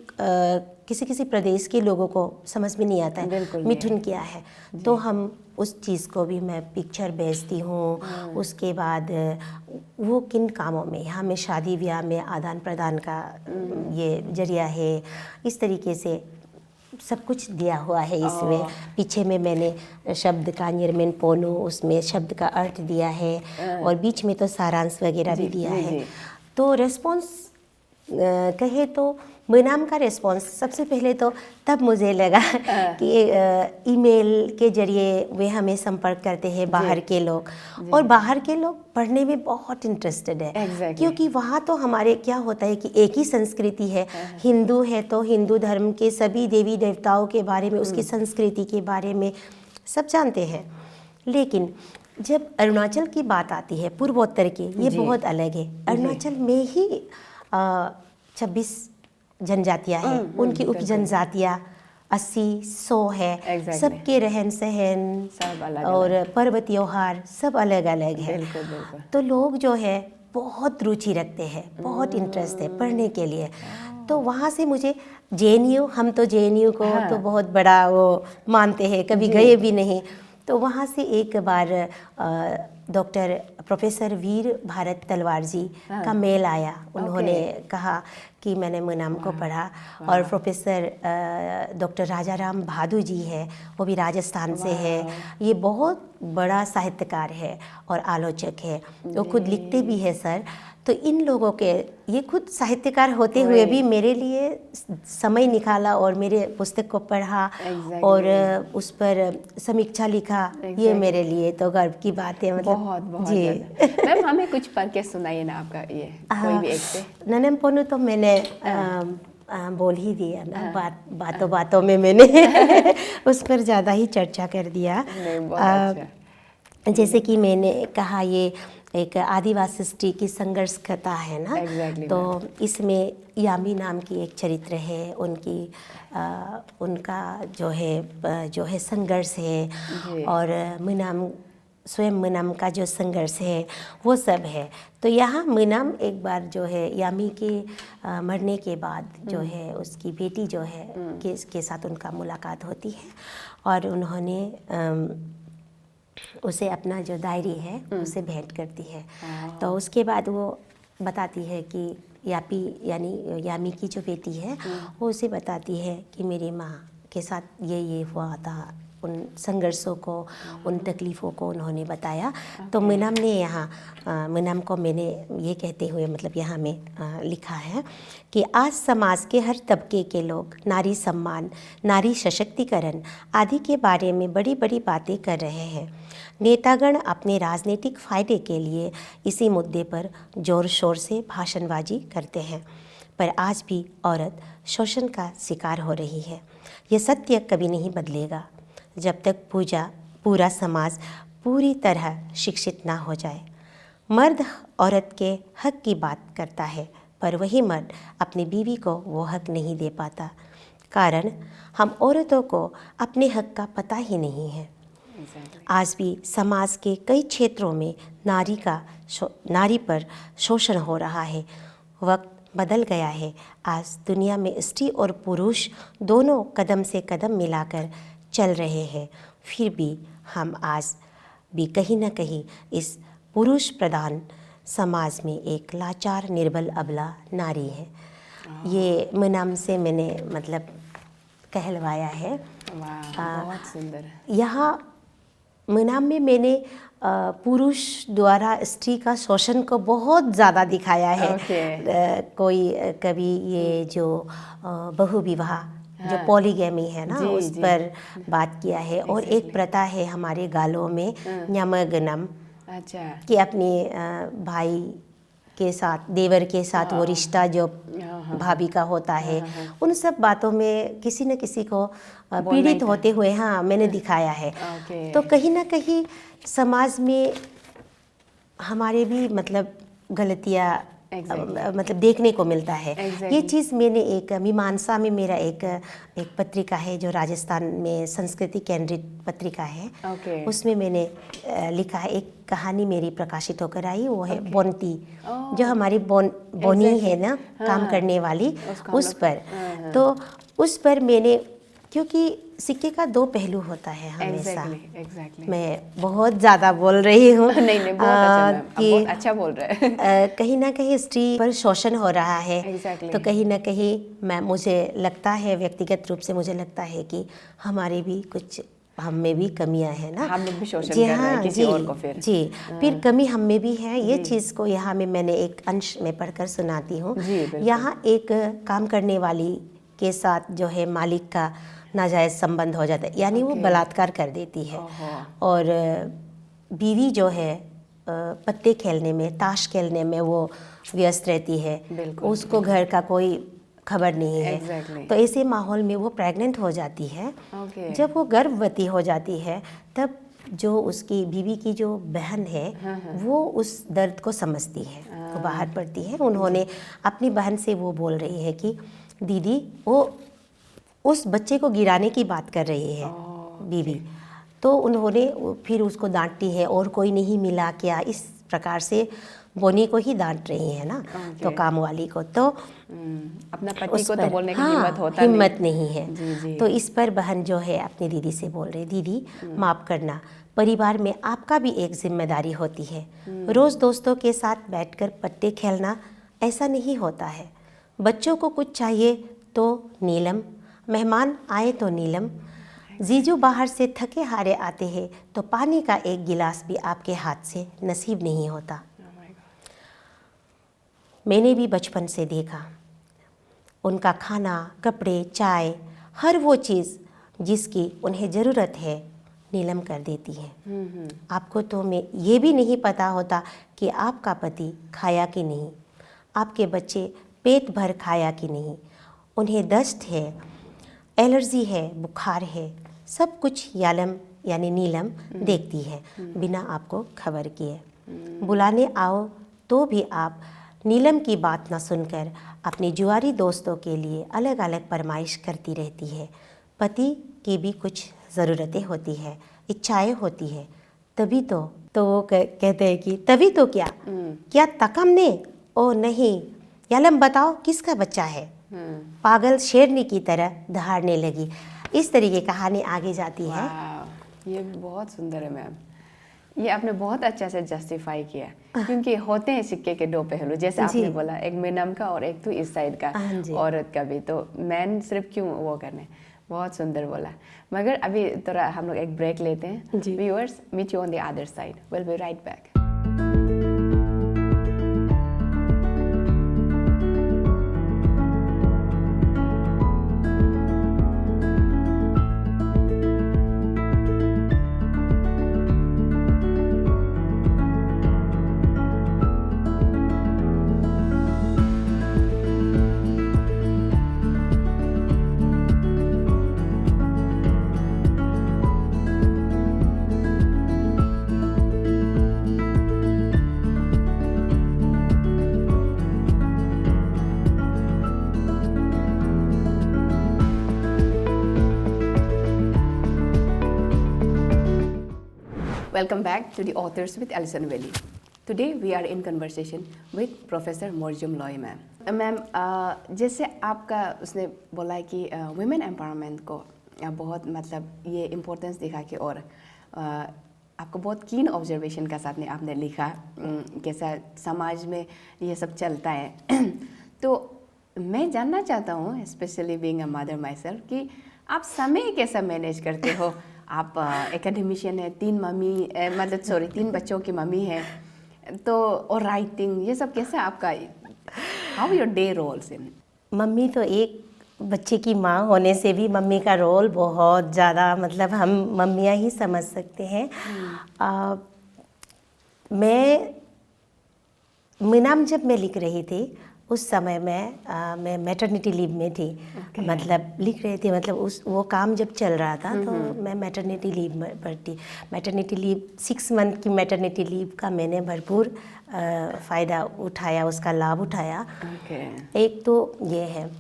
किसी प्रदेश के लोगों को समझ में नहीं आता है मिठुन क्या है, तो हम उस चीज़ को भी मैं पिक्चर भेजती हूँ। उसके बाद वो किन कामों में, यहाँ में शादी ब्याह में आदान प्रदान का ये जरिया है, इस तरीके से सब कुछ दिया हुआ है इसमें। पीछे में मैंने शब्द का निर्मेन पोनू, उसमें शब्द का अर्थ दिया है, और बीच में तो सारांश वगैरह भी दिया है। तो रेस्पॉन्स कहे तो मुनाम का रिस्पॉन्स सबसे पहले तो तब मुझे लगा कि ईमेल के जरिए वे हमें संपर्क करते हैं बाहर के लोग, और बाहर के लोग पढ़ने में बहुत इंटरेस्टेड है। क्योंकि वहाँ तो हमारे क्या होता है कि एक ही संस्कृति है, हिंदू है तो हिंदू धर्म के सभी देवी देवताओं के बारे में, उसकी संस्कृति के बारे में सब जानते हैं। लेकिन जब अरुणाचल की बात आती है, पूर्वोत्तर की, ये बहुत अलग है। अरुणाचल में ही 26 जनजातियाँ हैं, उनकी उप जनजातियाँ 80-100 है। सबके रहन सहन और पर्व त्योहार सब अलग अलग है। तो लोग जो है बहुत रुचि रखते हैं, बहुत इंटरेस्ट है पढ़ने के लिए। तो वहाँ से मुझे JNU, हम तो JNU को तो बहुत बड़ा वो मानते हैं, कभी गए भी नहीं। तो वहाँ से एक बार डॉक्टर प्रोफेसर वीर भारत तलवार जी का मेल आया। उन्होंने कहा कि मैंने मुनाम को पढ़ा, और प्रोफेसर डॉक्टर राजा राम भादु जी है, वो भी राजस्थान से है। ये बहुत बड़ा साहित्यकार है और आलोचक है, वो खुद लिखते भी है सर। तो इन लोगों के, ये खुद साहित्यकार होते हुए भी मेरे लिए समय निकाला और मेरे पुस्तक को पढ़ा और उस पर समीक्षा लिखा। ये मेरे लिए तो गर्व की बात है। मतलब बहुत जी मैम, हमें कुछ पढ़ के सुनाइए ना आपका ये कोई भी एक से। ननम पोनू तो मैंने बोल ही दिया ना, बातों बातों में मैंने उस पर ज़्यादा ही चर्चा कर दिया। जैसे कि मैंने कहा, ये एक आदिवासी स्त्री की संघर्ष कथा है ना। तो इसमें यामी नाम की एक चरित्र है, उनका जो है संघर्ष है, और मुनाम स्वयं मुनाम का जो संघर्ष है वो सब है। तो यहाँ मुनाम एक बार जो है यामी के मरने के बाद जो है उसकी बेटी जो है के साथ उनका मुलाकात होती है, और उन्होंने उसे अपना जो डायरी है उसे भेंट करती है। तो उसके बाद वो बताती है कि यापी यानी यामी की जो बेटी है वो उसे बताती है कि मेरी माँ के साथ ये हुआ था, उन संघर्षों को, उन तकलीफ़ों को उन्होंने बताया। तो मुनाम ने यहाँ मुनाम को मैंने ये कहते हुए मतलब यहाँ में लिखा है कि आज समाज के हर तबके के लोग नारी सम्मान, नारी सशक्तिकरण आदि के बारे में बड़ी बड़ी बातें कर रहे हैं। नेतागण अपने राजनीतिक फ़ायदे के लिए इसी मुद्दे पर ज़ोर शोर से भाषणबाजी करते हैं, पर आज भी औरत शोषण का शिकार हो रही है। यह सत्य कभी नहीं बदलेगा जब तक पूरा समाज पूरी तरह शिक्षित ना हो जाए। मर्द औरत के हक की बात करता है, पर वही मर्द अपनी बीवी को वो हक नहीं दे पाता, कारण हम औरतों को अपने हक का पता ही नहीं है। आज भी समाज के कई क्षेत्रों में नारी पर शोषण हो रहा है। वक्त बदल गया है। आज दुनिया में स्त्री और पुरुष दोनों कदम से कदम मिलाकर चल रहे हैं, फिर भी हम आज भी कहीं ना कहीं इस पुरुष प्रधान समाज में एक लाचार निर्बल अबला नारी है। ये मुनाम से मैंने मतलब कहलवाया है। बहुत सुंदर। यहाँ मुनाम में मैंने पुरुष द्वारा स्त्री का शोषण को बहुत ज़्यादा दिखाया है। कोई कभी ये जो बहुविवाह जो पॉलीगैमी है ना उस पर बात किया है। और एक प्रथा है हमारे गालों में न्यामगनम, कि अपने भाई के साथ, देवर के साथ वो रिश्ता जो भाभी का होता है, उन सब बातों में किसी न किसी को पीड़ित होते हुए मैंने दिखाया है। तो कहीं ना कहीं समाज में हमारे भी मतलब गलतियाँ मतलब देखने को मिलता है। ये चीज़ मैंने एक मीमांसा में मेरा एक पत्रिका है जो राजस्थान में संस्कृति केंद्रित पत्रिका है, उसमें मैंने लिखा है। एक कहानी मेरी प्रकाशित होकर आई, वो है बोनती, जो हमारी बोनी है ना काम करने वाली, उस पर। तो उस पर मैंने, क्योंकि सिक्के का दो पहलू होता है हमेशा। मैं बहुत ज़्यादा बोल रही हूँ। नहीं, बहुत अच्छा, बहुत अच्छा बोल रहे हैं। कहीं ना कहीं स्त्री पर शोषण हो रहा है। तो कहीं ना कहीं मुझे लगता है, व्यक्तिगत रूप से मुझे लगता है कि हमारे भी कुछ हम में भी कमियां हैं ना, हम लोग भी शोषण जी कर रहे हैं हाँ, किसी जी और को फिर कमी हम में भी है। ये चीज़ को यहाँ में मैंने एक अंश में पढ़कर सुनाती हूँ। यहाँ एक काम करने वाली के साथ जो है मालिक का नाजायज़ संबंध हो जाता है, यानी वो बलात्कार कर देती है। और बीवी जो है पत्ते खेलने में, ताश खेलने में वो व्यस्त रहती है, उसको घर का कोई खबर नहीं है। तो ऐसे माहौल में वो प्रेग्नेंट हो जाती है। जब वो गर्भवती हो जाती है तब जो उसकी बीवी की जो बहन है वो उस दर्द को समझती है, वो बाहर पड़ती है। उन्होंने अपनी बहन से वो बोल रही है कि दीदी, वो उस बच्चे को गिराने की बात कर रही है बीवी। तो उन्होंने फिर उसको डांटती है, और कोई नहीं मिला क्या, इस प्रकार से बोनी को ही डांट रही है ना। तो काम वाली को तो अपना पति को तो बोलने की हिम्मत नहीं है। तो इस पर बहन जो है अपनी दीदी से बोल रही, दीदी माफ़ करना, परिवार में आपका भी एक जिम्मेदारी होती है। रोज़ दोस्तों के साथ बैठकर पत्ते खेलना ऐसा नहीं होता है। बच्चों को कुछ चाहिए तो नीलम, मेहमान आए तो नीलम, जीजू बाहर से थके हारे आते हैं तो पानी का एक गिलास भी आपके हाथ से नसीब नहीं होता। मैंने भी बचपन से देखा, उनका खाना, कपड़े, चाय, हर वो चीज़ जिसकी उन्हें ज़रूरत है नीलम कर देती है। आपको तो मैं ये भी नहीं पता होता कि आपका पति खाया कि नहीं, आपके बच्चे पेट भर खाया कि नहीं, उन्हें दस्त है, एलर्जी है, बुखार है, सब कुछ यालम यानी नीलम देखती है बिना आपको खबर किए। बुलाने आओ तो भी आप नीलम की बात न सुनकर अपनी जुआरी दोस्तों के लिए अलग अलग फरमाइश करती रहती है। पति की भी कुछ ज़रूरतें होती है, इच्छाएं होती है, तभी तो वो कहते हैं कि तभी तो क्या तकम ने, ओ नहीं यालम बताओ किसका बच्चा है। पागल शेरनी की तरह दहाड़ने लगी। इस तरीके कहानी आगे जाती है। ये बहुत सुंदर है मैम, ये आपने बहुत अच्छा से जस्टिफाई किया, क्योंकि होते हैं सिक्के के दो पहलू, जैसे आपने बोला एक मेनम का और एक तो इस साइड का औरत का भी, तो मैन सिर्फ क्यों वो करने। बहुत सुंदर बोला। मगर अभी थोड़ा हम लोग एक ब्रेक लेते हैं। Viewers, meet you on the other side, will be right back. Welcome back to the Authors with Alison Valley. Today we are in conversation with Professor Morjum Loy ma'am. Ma'am, जैसे आपका उसने बोला है कि women empowerment को बहुत मतलब ये इम्पोर्टेंस दिखा के, और आपको बहुत कीन ऑब्जर्वेशन का साथ में आपने लिखा कैसा समाज में ये सब चलता है। तो मैं जानना चाहता हूँ, specially being a mother my self, कि आप समय कैसा मैनेज करते हो। आप एकेडमिशियन है, तीन बच्चों की मम्मी है, तो और राइटिंग, ये सब कैसे आपका, how your day rolls in. Mummy तो एक बच्चे की माँ होने से भी मम्मी का रोल बहुत ज़्यादा, मतलब हम मम्मियाँ ही समझ सकते हैं। मीनाम जब मैं लिख रही थी उस समय मैं मैटरनिटी लीव में थी। मतलब लिख रही थी, मतलब वो काम जब चल रहा था तो मैं मैटरनिटी लीव पर थी। मैटरनिटी लीव 6 मंथ की मैटरनिटी लीव का मैंने भरपूर फ़ायदा उठाया, उसका लाभ उठाया। एक तो ये है,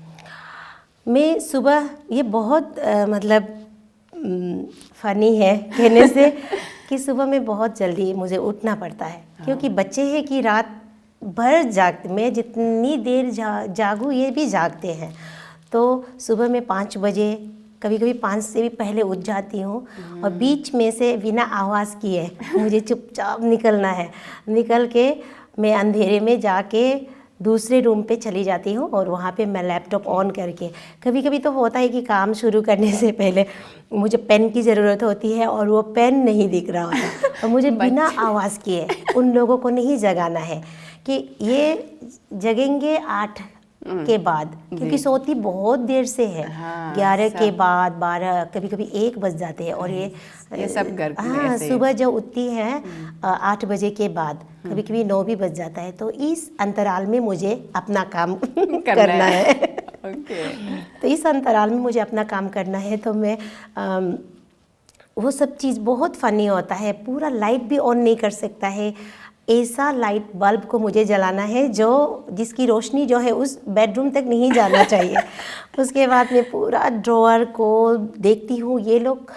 मैं सुबह, ये बहुत मतलब फ़नी है कहने से कि सुबह में बहुत जल्दी मुझे उठना पड़ता है, क्योंकि बच्चे हैं कि रात भर जागते, मैं जितनी देर जागूँ ये भी जागते हैं। तो सुबह में 5 बजे, कभी कभी 5 से भी पहले उठ जाती हूँ, और बीच में से बिना आवाज़ किए मुझे चुपचाप निकलना है। निकल के मैं अंधेरे में जाके दूसरे रूम पे चली जाती हूँ और वहाँ पे मैं लैपटॉप ऑन करके, कभी कभी तो होता है कि काम शुरू करने से पहले मुझे पेन की ज़रूरत होती है और वो पेन नहीं दिख रहा होता, और मुझे बिना आवाज़ किए उन लोगों को नहीं जगाना है कि ये जगेंगे 8 के बाद, क्योंकि सोती बहुत देर से है। 11 के बाद 12, कभी कभी 1 बज जाते हैं। और ये सब घर सुबह जो उठती है 8 बजे के बाद, कभी कभी 9 भी बज जाता है। तो इस अंतराल में मुझे अपना काम करना है। तो इस अंतराल में मुझे अपना काम करना है। तो मैं वो सब चीज़ बहुत फ़नी होता है। पूरा लाइट भी ऑन नहीं कर सकता है, ऐसा लाइट बल्ब को मुझे जलाना है जो जिसकी रोशनी जो है उस बेडरूम तक नहीं जाना चाहिए। उसके बाद मैं पूरा ड्रॉअर को देखती हूँ, ये लोग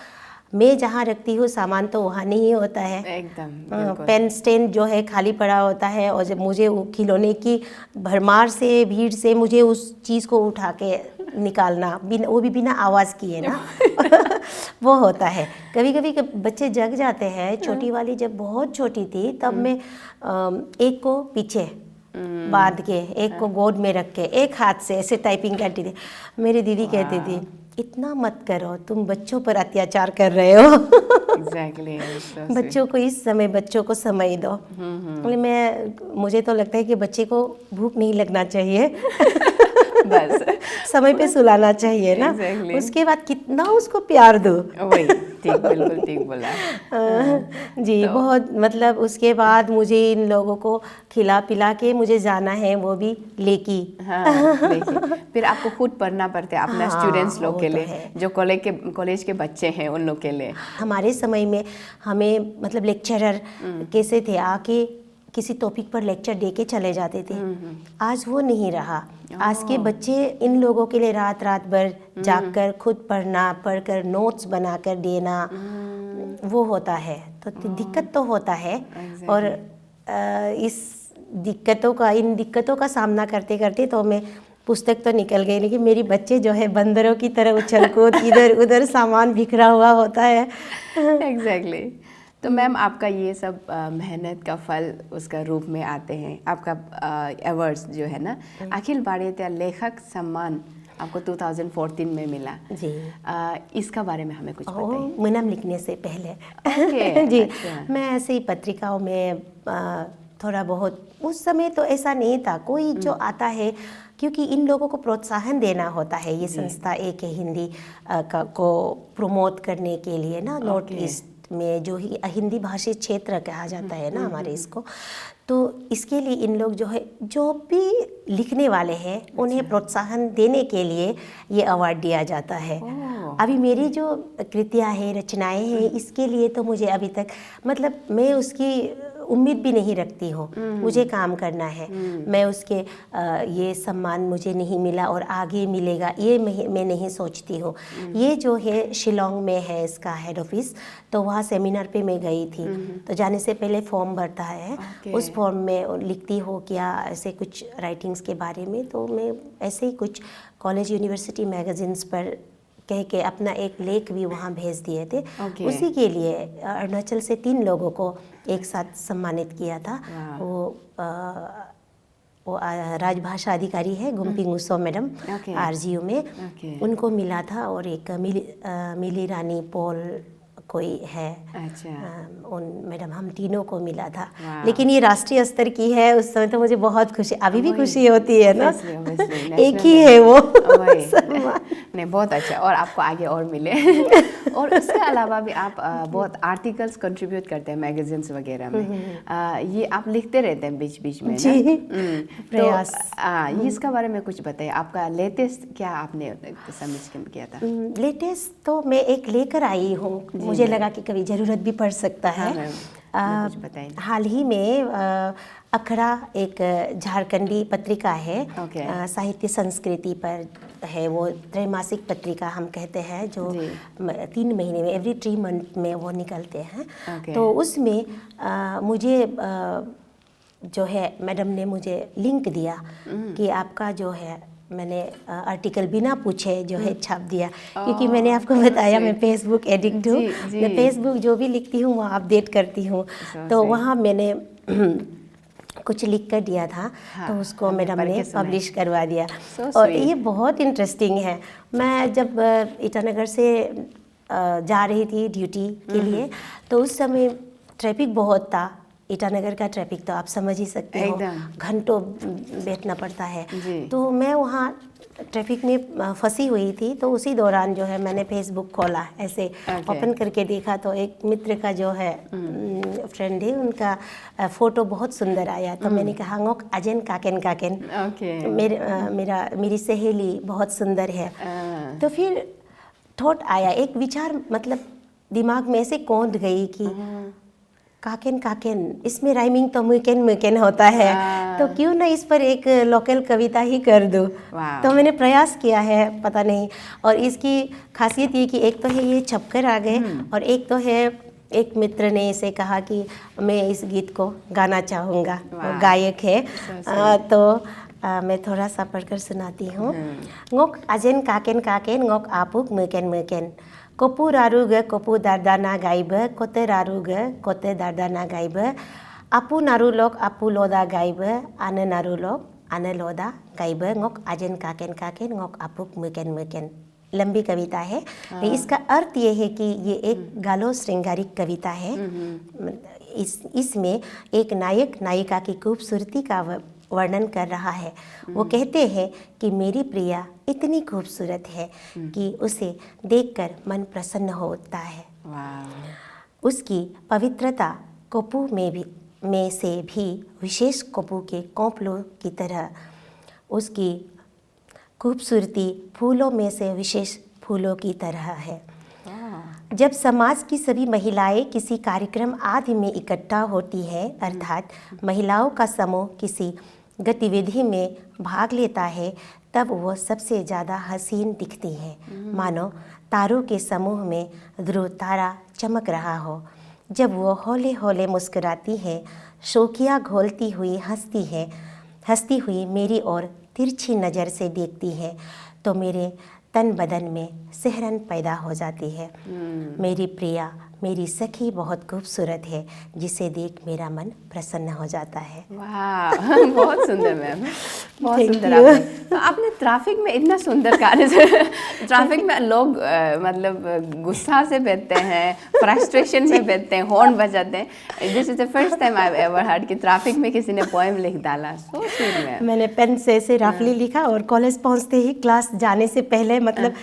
मैं जहाँ रखती हूँ सामान तो वहाँ नहीं होता है एकदम। पेन स्टैंड जो है खाली पड़ा होता है, और जब मुझे खिलौने की भरमार से भीड़ से मुझे उस चीज़ को उठा के निकालना, वो भी बिना आवाज़ किए ना वो होता है। कभी कभी बच्चे जग जाते हैं। छोटी वाली जब बहुत छोटी थी तब मैं एक को पीछे बांध के, एक को गोद में रख के, एक हाथ से ऐसे टाइपिंग करती थी। मेरी दीदी कहती थी इतना मत करो, तुम बच्चों पर अत्याचार कर रहे हो। Exactly, बच्चों को इस समय बच्चों को समय दो। मुझे तो लगता है कि बच्चे को भूख नहीं लगना चाहिए बस समय पे सुलाना चाहिए ना। Exactly. उसके बाद कितना उसको प्यार दो। वही ठीक, बिल्कुल ठीक बोला। जी तो बहुत मतलब उसके बाद मुझे इन लोगों को खिला पिला के मुझे जाना है, वो भी लेकी। फिर आपको खुद पढ़ना पड़ता है अपना स्टूडेंट्स लोग के लिए, जो कॉलेज के बच्चे हैं उन लोग के लिए। हमारे समय में हमें मतलब लेक्चरर कैसे थे, आके किसी टॉपिक पर लेक्चर दे के चले जाते थे। आज वो नहीं रहा। आज के बच्चे इन लोगों के लिए रात रात भर जागकर खुद पढ़ना, पढ़कर नोट्स बनाकर देना, वो होता है। तो दिक्कत तो होता है। और इन दिक्कतों का सामना करते करते तो मैं पुस्तक तो निकल गई, लेकिन मेरी बच्चे जो है बंदरों की तरह उछल कूद इधर उधर सामान बिखरा हुआ होता है। एग्जैक्टली। तो मैम आपका ये सब मेहनत का फल उसका रूप में आते हैं। आपका अवार्ड्स जो है ना, अखिल भारतीय लेखक सम्मान आपको 2014 में मिला जी। इसका बारे में हमें कुछ बताइए। मुनम लिखने से पहले जी अच्छा। मैं ऐसे ही पत्रिकाओं में थोड़ा बहुत, उस समय तो ऐसा नहीं था कोई जो आता है, क्योंकि इन लोगों को प्रोत्साहन देना होता है। ये संस्था एक हिंदी को प्रमोट करने के लिए ना, नॉर्थ ईस्ट में जो ही हिंदी भाषी क्षेत्र कहा जाता है ना हमारे इसको, तो इसके लिए इन लोग जो है जो भी लिखने वाले हैं उन्हें प्रोत्साहन देने के लिए ये अवार्ड दिया जाता है। अभी मेरी जो कृतियाँ हैं, रचनाएं हैं, इसके लिए तो मुझे अभी तक मतलब मैं उसकी उम्मीद भी नहीं रखती हूँ। मुझे काम करना है। मैं उसके ये सम्मान मुझे नहीं मिला और आगे मिलेगा ये मैं नहीं सोचती हूँ। ये जो है शिलोंग में है इसका हेड ऑफिस, तो वहाँ सेमिनार पे मैं गई थी। तो जाने से पहले फॉर्म भरता है। उस फॉर्म में लिखती हो क्या ऐसे कुछ राइटिंग्स के बारे में, तो मैं ऐसे ही कुछ कॉलेज यूनिवर्सिटी मैगजीन्स पर कह के अपना एक लेख भी वहाँ भेज दिए थे। उसी के लिए अरुणाचल से 3 लोगों को एक साथ सम्मानित किया था। वो राजभाषा अधिकारी है गुम्पी गुसो मैडम आरजीयू में, उनको मिला था। और एक मिली रानी पॉल कोई है, उन मैडम, हम तीनों को मिला था। लेकिन ये राष्ट्रीय स्तर की है। उस समय तो मुझे बहुत खुशी, अभी भी खुशी होती है ना, एक ही है वो नहीं, बहुत अच्छा। और आपको आगे और मिले। और उसके अलावा भी आप बहुत आर्टिकल्स कंट्रीब्यूट करते हैं मैगजीन्स वगैरह में। ये आप लिखते रहते हैं बीच बीच में जी, प्रयास। तो इसका बारे में कुछ बताइए, आपका लेटेस्ट क्या आपने सबमिट किया था? लेटेस्ट तो मैं एक लेकर आई हूँ, मुझे लगा कि कभी ज़रूरत भी पड़ सकता है। हाल ही में अखड़ा एक झारखंडी पत्रिका है, साहित्य संस्कृति पर है। वो त्रैमासिक पत्रिका हम कहते हैं, जो 3 महीने में, एवरी 3 मंथ में वो निकलते हैं। तो उसमें मुझे जो है मैडम ने मुझे लिंक दिया कि आपका जो है, मैंने आर्टिकल बिना पूछे जो है छाप दिया। क्योंकि मैंने आपको बताया मैं फेसबुक एडिक्ट हूँ। मैं फेसबुक जो भी लिखती हूँ वहाँ अपडेट करती हूँ। तो वहाँ मैंने कुछ लिख कर दिया था। तो उसको मैडम ने पब्लिश करवा दिया। So और sweet. ये बहुत इंटरेस्टिंग है। मैं जब ईटानगर से जा रही थी ड्यूटी के लिए, तो उस समय ट्रैफिक बहुत था। ईटानगर का ट्रैफिक तो आप समझ ही सकते हो, घंटों बैठना पड़ता है। तो मैं वहाँ ट्रैफिक में फंसी हुई थी। तो उसी दौरान जो है मैंने फेसबुक खोला, ऐसे ओपन करके देखा तो एक मित्र का जो है फ्रेंड है, उनका फ़ोटो बहुत सुंदर आया। तो मैंने कहा ngok ajen kaken kaken, मेरी सहेली बहुत सुंदर है। तो फिर थॉट आया, एक विचार मतलब दिमाग में ऐसे कौंध गई कि काकेन काकेन, इसमें राइमिंग तो मुकेन मुकेन होता है, तो क्यों ना इस पर एक लोकल कविता ही कर दूँ। तो मैंने प्रयास किया है, पता नहीं। और इसकी खासियत ये कि एक तो है ये छपकर आ गए, और एक तो है एक मित्र ने इसे कहा कि मैं इस गीत को गाना चाहूँगा, वो गायक है। तो मैं थोड़ा सा पढ़कर सुनाती हूँ। ngok ajen kaken kaken, ngok apuk muken muken, kopu raruge kopu dardana gaibe, kote raruge kote dardana gaibe, apu narulok apu loda gaibe, ane narulok ane loda gaibe, ngok ajen kaken kaken, ngok apuk muken muken। लंबी कविता है। इसका अर्थ ये है कि ये एक गालो श्रृंगारिक कविता है। इसमें एक नायक नायिका की खूबसूरती का वर्णन कर रहा है। वो कहते हैं कि मेरी प्रिया इतनी खूबसूरत है कि उसे देखकर मन प्रसन्न होता है। उसकी पवित्रता कोपू में से भी विशेष कोपू के कोंपलों की तरह, उसकी खूबसूरती फूलों में से विशेष फूलों की तरह है। जब समाज की सभी महिलाएं किसी कार्यक्रम आदि में इकट्ठा होती है, अर्थात महिलाओं का समूह किसी गतिविधि में भाग लेता है, तब वो सबसे ज़्यादा हसीन दिखती है, मानो तारों के समूह में ध्रुव तारा चमक रहा हो। जब वो हौले हौले मुस्कुराती है, शोखियाँ घोलती हुई हंसती हुई मेरी ओर तिरछी नज़र से देखती है, तो मेरे तन बदन में सिहरन पैदा हो जाती है। मेरी प्रिया, मेरी सखी बहुत खूबसूरत है, जिसे देख मेरा मन प्रसन्न हो जाता है। वाह, बहुत सुंदर मैम, बहुत सुंदर। आपने ट्रैफिक में इतना सुंदर गाने से, ट्रैफिक में लोग मतलब गुस्सा से बैठते हैं, फ्रस्ट्रेशन में बैठते हैं, हॉर्न बजाते हैं। This is the first time I ever heard कि ट्रैफिक में किसी ने पोएम लिख डाला। So sweet ma'am. मैंने पेन से ऐसे रफली लिखा, और कॉलेज पहुंचते ही क्लास जाने से पहले मतलब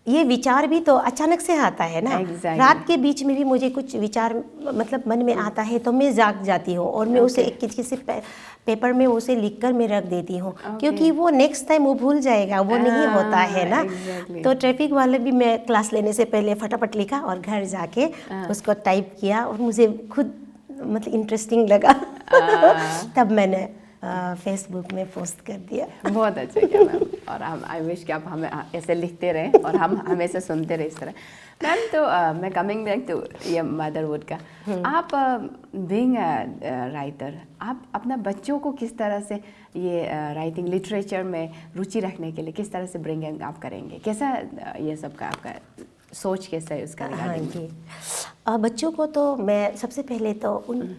ये विचार भी तो अचानक से आता है ना। रात के बीच में भी मुझे कुछ विचार मतलब मन में आता है, तो मैं जाग जाती हूँ और मैं उसे एक किसी पेपर में उसे लिखकर मैं रख देती हूँ, क्योंकि वो नेक्स्ट टाइम वो भूल जाएगा, वो नहीं होता है ना। तो ट्रैफिक वाले भी मैं क्लास लेने से पहले फटाफट लिखा और घर जाके उसको टाइप किया, और मुझे खुद मतलब इंटरेस्टिंग लगा। तब मैंने फेसबुक में पोस्ट कर दिया। बहुत अच्छा किया मैम, और हम आई विश कि आप हमें ऐसे लिखते रहें और हम हमेशा सुनते रहे इस तरह। मैम, तो मैं कमिंग बैक टू ये मदरवुड का, आप बीइंग राइटर, आप अपना बच्चों को किस तरह से ये राइटिंग लिटरेचर में रुचि रखने के लिए किस तरह से ब्रिंग आप करेंगे? कैसा ये सब का आपका सोच कैसा है उसका? हाँ जी, बच्चों को तो मैं सबसे पहले तो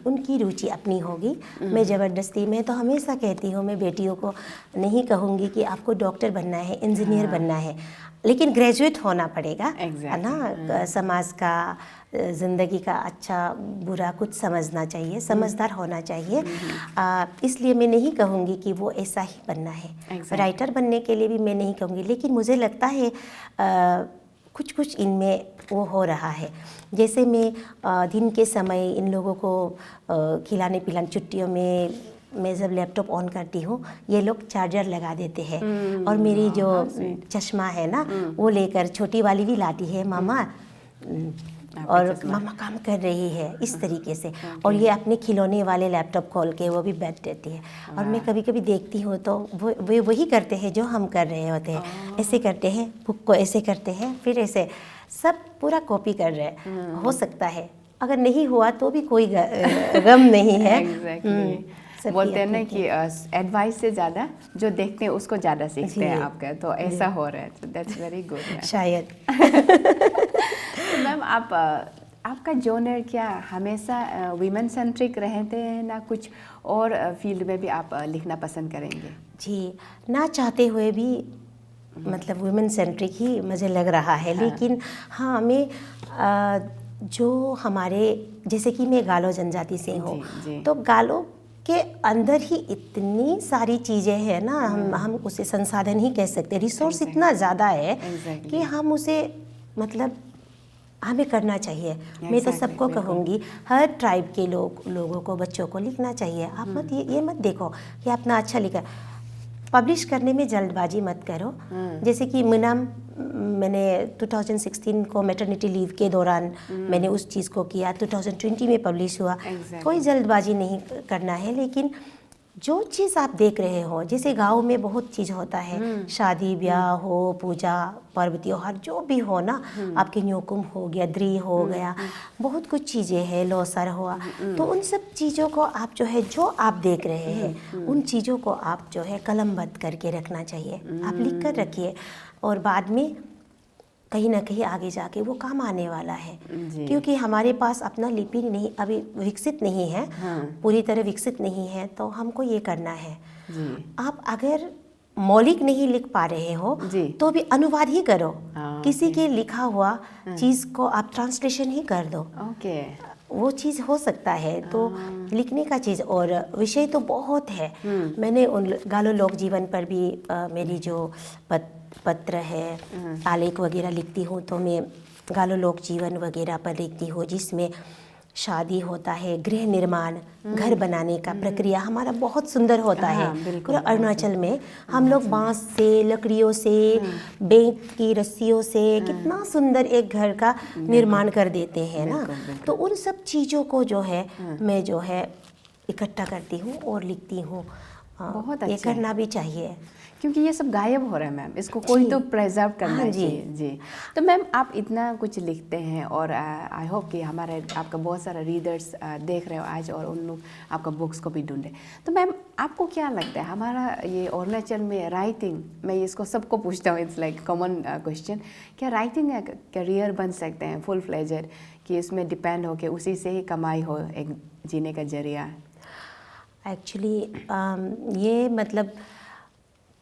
उनकी रुचि अपनी होगी। मैं ज़बरदस्ती, मैं तो हमेशा कहती हूँ, मैं बेटियों को नहीं कहूँगी कि आपको डॉक्टर बनना है, इंजीनियर बनना है, लेकिन ग्रेजुएट होना पड़ेगा, है ना। समाज का, ज़िंदगी का अच्छा बुरा कुछ समझना चाहिए, समझदार होना चाहिए। इसलिए मैं नहीं कहूँगी कि वो ऐसा ही बनना है। राइटर बनने के लिए भी मैं नहीं कहूँगी, लेकिन मुझे लगता है कुछ कुछ इनमें वो हो रहा है। जैसे मैं दिन के समय इन लोगों को खिलाने पिलाने, छुट्टियों में मैं जब लैपटॉप ऑन करती हूँ, ये लोग चार्जर लगा देते हैं, और मेरी जो चश्मा है ना, वो लेकर छोटी वाली भी लाती है, मामा और मामा काम कर रही है, इस तरीके से। और ये अपने खिलौने वाले लैपटॉप खोल के वो भी बैठ देती है। और मैं कभी कभी देखती हूँ तो वो वही करते हैं जो हम कर रहे होते हैं। ऐसे करते हैं, बुक को ऐसे करते हैं, फिर ऐसे सब पूरा कॉपी कर रहे हैं। हो सकता है अगर नहीं हुआ तो भी कोई गम नहीं है। बोलते हैं ना कि एडवाइस से ज़्यादा जो देखते हैं उसको ज़्यादा सीखते हैं आपका, तो ऐसा हो रहा है। तो दैट्स वेरी गुड। शायद। मैम, आप आपका जॉनर क्या हमेशा वीमेन सेंट्रिक रहते हैं ना कुछ और फील्ड में भी आप लिखना पसंद करेंगे? जी, ना चाहते हुए भी मतलब वुमेन सेंट्रिक ही मुझे लग रहा है। लेकिन हाँ, मैं जो हमारे जैसे कि मैं गालो जनजाति से हूँ, तो गालो के अंदर ही इतनी सारी चीज़ें हैं ना, हम उसे संसाधन ही कह सकते हैं। रिसोर्स इतना ज़्यादा है कि हम उसे मतलब हमें करना चाहिए। मैं तो सबको कहूँगी, हर ट्राइब के लोगों को, बच्चों को लिखना चाहिए। आप मत ये मत देखो कि आपने अच्छा लिखा, पब्लिश करने में जल्दबाजी मत करो। जैसे कि मैंने 2016 को मैटरनिटी लीव के दौरान मैंने उस चीज़ को किया, 2020 में पब्लिश हुआ। कोई जल्दबाजी नहीं करना है, लेकिन जो चीज़ आप देख रहे हो, जैसे गांव में बहुत चीज़ होता है, शादी ब्याह हो, पूजा पर्व त्योहार जो भी हो ना, आपके न्योकुम हो गया, द्री हो गया, बहुत कुछ चीज़ें हैं, लोसर हुआ, तो उन सब चीज़ों को आप जो है, जो आप देख रहे हैं, उन चीज़ों को आप जो है कलमबद्ध करके रखना चाहिए। आप लिख कर रखिए, और बाद में कहीं ना कहीं आगे जाके वो काम आने वाला है। क्योंकि हमारे पास अपना लिपि नहीं, अभी विकसित नहीं है, पूरी तरह विकसित नहीं है, तो हमको ये करना है। आप अगर मौलिक नहीं लिख पा रहे हो तो भी अनुवाद ही करो। किसी के लिखा हुआ चीज़ को आप ट्रांसलेशन ही कर दो। वो चीज़ हो सकता है। तो लिखने का चीज़ और विषय तो बहुत है। मैंने उन गालो लोक जीवन पर भी मेरी जो पत्र है, आलेख वगैरह लिखती हूँ, तो मैं गालो लोक जीवन वगैरह पर लिखती हूँ, जिसमें शादी होता है, गृह निर्माण, घर बनाने का प्रक्रिया हमारा बहुत सुंदर होता है। पूरा अरुणाचल में हम लोग बांस से, लकड़ियों से, बेंत की रस्सियों से कितना सुंदर एक घर का निर्माण कर देते हैं ना। तो उन सब चीज़ों को जो है मैं जो है इकट्ठा करती हूँ और लिखती हूँ। बहुत ये करना भी चाहिए, क्योंकि ये सब गायब हो रहा है मैम, इसको कोई तो प्रिजर्व करना चाहिए। जी, तो मैम आप इतना कुछ लिखते हैं और आई होप कि आपका बहुत सारा रीडर्स देख रहे हो आज, और उन लोग आपका बुक्स को भी ढूंढे। तो मैम आपको क्या लगता है, हमारा ये अरुणाचल में राइटिंग, मैं इसको सबको पूछता हूँ, इट्स लाइक कॉमन क्वेश्चन, क्या राइटिंग का करियर बन सकते हैं फुल फ्लेजर, कि इसमें डिपेंड हो के उसी से ही कमाई हो, एक जीने का जरिया? एक्चुअली ये मतलब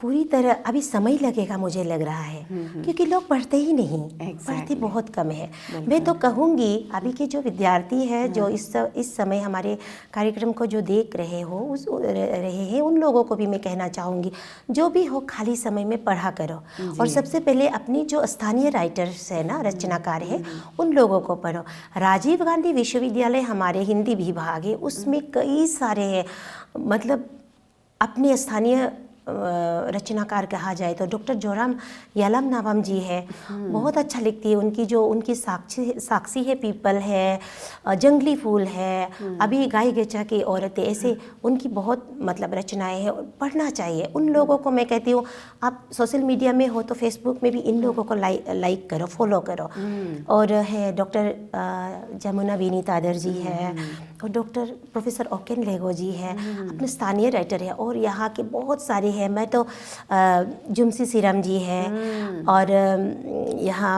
पूरी तरह अभी समय लगेगा, मुझे लग रहा है, क्योंकि लोग पढ़ते ही नहीं, पढ़ते बहुत कम है। मैं तो कहूँगी अभी के जो विद्यार्थी हैं, जो इस समय हमारे कार्यक्रम को जो देख रहे हैं, उन लोगों को भी मैं कहना चाहूँगी, जो भी हो खाली समय में पढ़ा करो। और सबसे पहले अपनी जो स्थानीय राइटर्स है ना, रचनाकार है, उन लोगों को पढ़ो। राजीव गांधी विश्वविद्यालय हमारे हिंदी विभाग है, उसमें कई सारे हैं, मतलब अपने स्थानीय रचनाकार कहा जाए तो डॉक्टर जोराम यालम नावम जी है, बहुत अच्छा लिखती है। उनकी साक्षी है, पीपल है, जंगली फूल है, अभी गाय गेचा की औरतें, ऐसे उनकी बहुत मतलब रचनाएं हैं, पढ़ना चाहिए। उन लोगों को मैं कहती हूँ, आप सोशल मीडिया में हो तो फेसबुक में भी इन लोगों को लाइक करो, फॉलो करो। और है डॉक्टर जमुना बीनी तादर जी है, और डॉक्टर प्रोफेसर ओकेन लेगो जी है, अपने स्थानीय राइटर है, और यहाँ के बहुत सारे हैं। मैं तो जुमसी सीरम जी है, और यहाँ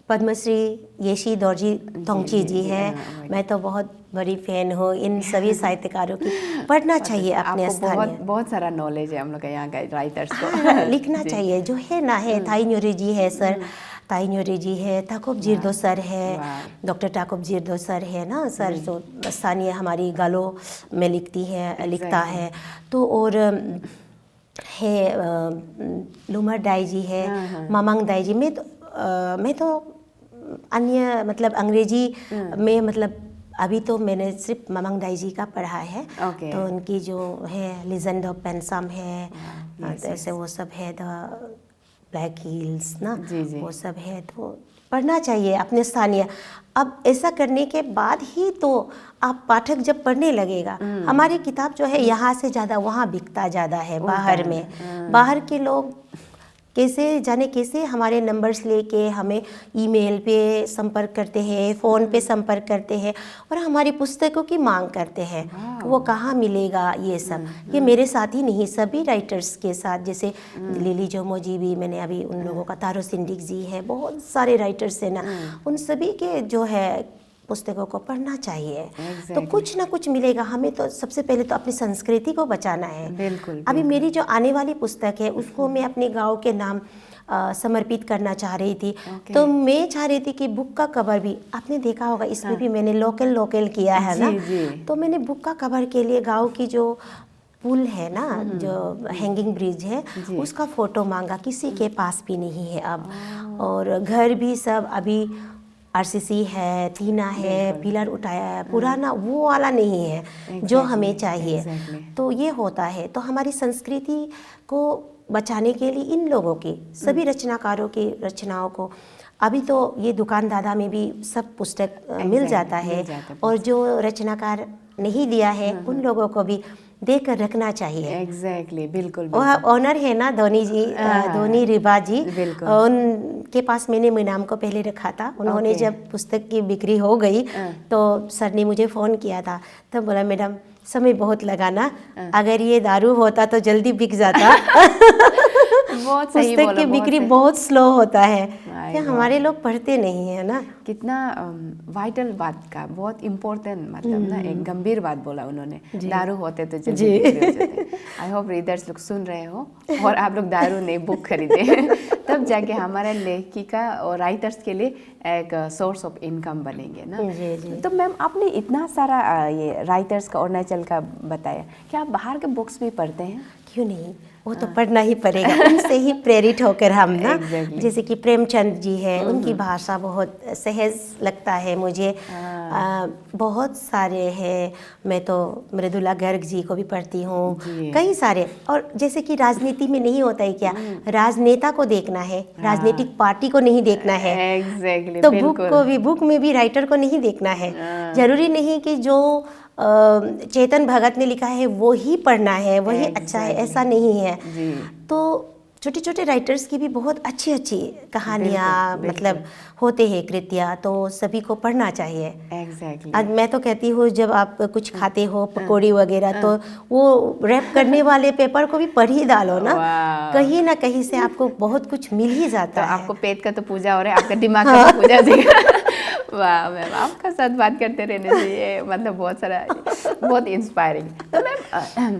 पद्मश्री येशी दौरजी तोंगची जी है। मैं तो बहुत बड़ी फैन हूँ इन सभी साहित्यकारों की। पढ़ना चाहिए अपने स्थानीय, बहुत सारा नॉलेज है हम लोग यहाँ का राइटर्स को। लिखना चाहिए, जो है ना है। थाई न्योरी जी है सर, ताई न्योरी जी है, ताकुब जिरदो सर है, डॉक्टर ताकुब जिरदो सर है ना सर, जो स्थानीय हमारी गालो में लिखता है। तो और है लुमर दाई जी है, मामांग दाई जी। मैं तो अन्य मतलब अंग्रेजी में मतलब अभी तो मैंने सिर्फ मामांग दाई जी का पढ़ा है। तो उनकी जो है लिजेंड ऑफ पेंसम है, ऐसे वो सब है, द ब्लैक हील्स ना, वो सब है। तो पढ़ना चाहिए अपने स्थानीय। अब ऐसा करने के बाद ही तो आप पाठक जब पढ़ने लगेगा, हमारी किताब जो है यहाँ से ज़्यादा वहाँ बिकता ज़्यादा है बाहर में। बाहर के लोग कैसे जाने कैसे हमारे नंबर्स लेके हमें ईमेल पे संपर्क करते हैं, फ़ोन पे संपर्क करते हैं और हमारी पुस्तकों की मांग करते हैं। वो कहाँ मिलेगा ये सब। ये मेरे साथ ही नहीं, सभी राइटर्स के साथ, जैसे लिली जोमो जी भी, मैंने अभी उन लोगों का, तारो सिंडिक जी है, बहुत सारे राइटर्स हैं ना, उन सभी के जो है पुस्तकों को पढ़ना चाहिए। तो कुछ ना कुछ मिलेगा। हमें तो सबसे पहले तो अपनी संस्कृति को बचाना है। बिल्कुल। अभी मेरी जो आने वाली पुस्तक है उसको मैं अपने गांव के नाम समर्पित करना चाह रही थी। तो मैं चाह रही थी कि बुक का कवर भी, आपने देखा होगा इसमें भी मैंने लोकल किया है ना, तो मैंने बुक का कवर के लिए गाँव की जो पुल है ना, जो हैंगिंग ब्रिज है, उसका फ़ोटो मांगा। किसी के पास भी नहीं है अब, और घर भी सब अभी आरसीसी है, टीना है, पिलर उठाया है, पुराना वो वाला नहीं है जो हमें चाहिए। तो ये होता है। तो हमारी संस्कृति को बचाने के लिए इन लोगों की, सभी रचनाकारों की रचनाओं को, अभी तो ये दुकान दादा में भी सब पुस्तक मिल जाता है, और जो रचनाकार नहीं दिया है उन लोगों को भी देकर रखना चाहिए। एग्जैक्टली, बिल्कुल। ऑनर है ना धोनी जी, धोनी रिबा जी, उनके पास मैंने मीनाम को पहले रखा था। उन्होंने जब पुस्तक की बिक्री हो गई तो सर ने मुझे फ़ोन किया था, तब बोला मैडम समय बहुत लगा ना, अगर ये दारू होता तो जल्दी बिक जाता। बहुत सही पुस्तक की बिक्री बहुत स्लो होता है, क्या हमारे लोग पढ़ते नहीं है ना। कितना वाइटल बात का, बहुत इम्पोर्टेंट, मतलब ना एक गंभीर बात बोला उन्होंने। दारू होते तो जल्दी बिक्री हो जाते। आई होप रीडर्स लोग सुन रहे हो और आप लोग दारू नहीं बुक खरीदे, तब जाके हमारे लेखिका और राइटर्स के लिए एक सोर्स ऑफ इनकम बनेंगे ना। तो मैम आपने इतना सारा ये राइटर्स का अरुणाचल का बताया, क्या आप बाहर के बुक्स भी पढ़ते हैं? क्यों नहीं, वो तो पढ़ना ही पड़ेगा। उनसे ही प्रेरित होकर हम ना, जैसे कि प्रेमचंद जी है, उनकी भाषा बहुत सहज लगता है मुझे। बहुत सारे हैं, मैं तो मृदुला गर्ग जी को भी पढ़ती हूँ, कई सारे। और जैसे कि राजनीति में नहीं होता है क्या, राजनेता को देखना है, राजनीतिक पार्टी को नहीं देखना है। तो बुक में भी राइटर को नहीं देखना है। जरूरी नहीं कि जो चेतन भगत ने लिखा है वो ही पढ़ना है, वही अच्छा है, ऐसा नहीं है। तो छोटे छोटे राइटर्स की भी बहुत अच्छी अच्छी कहानियाँ मतलब होते हैं, कृतियाँ, तो सभी को पढ़ना चाहिए। आज मैं तो कहती हूँ जब आप कुछ खाते हो पकौड़ी वगैरह, तो वो रैप करने वाले पेपर को भी पढ़ ही डालो ना, कहीं ना कहीं से आपको बहुत कुछ मिल ही जाता है। आपको पेट का तो पूजा हो रहा है, आपका दिमाग का तो पूजा देगा। वाह मैम, आपका साथ बात करते रहने चाहिए, मतलब बहुत सारा, बहुत इंस्पायरिंग। तो मैम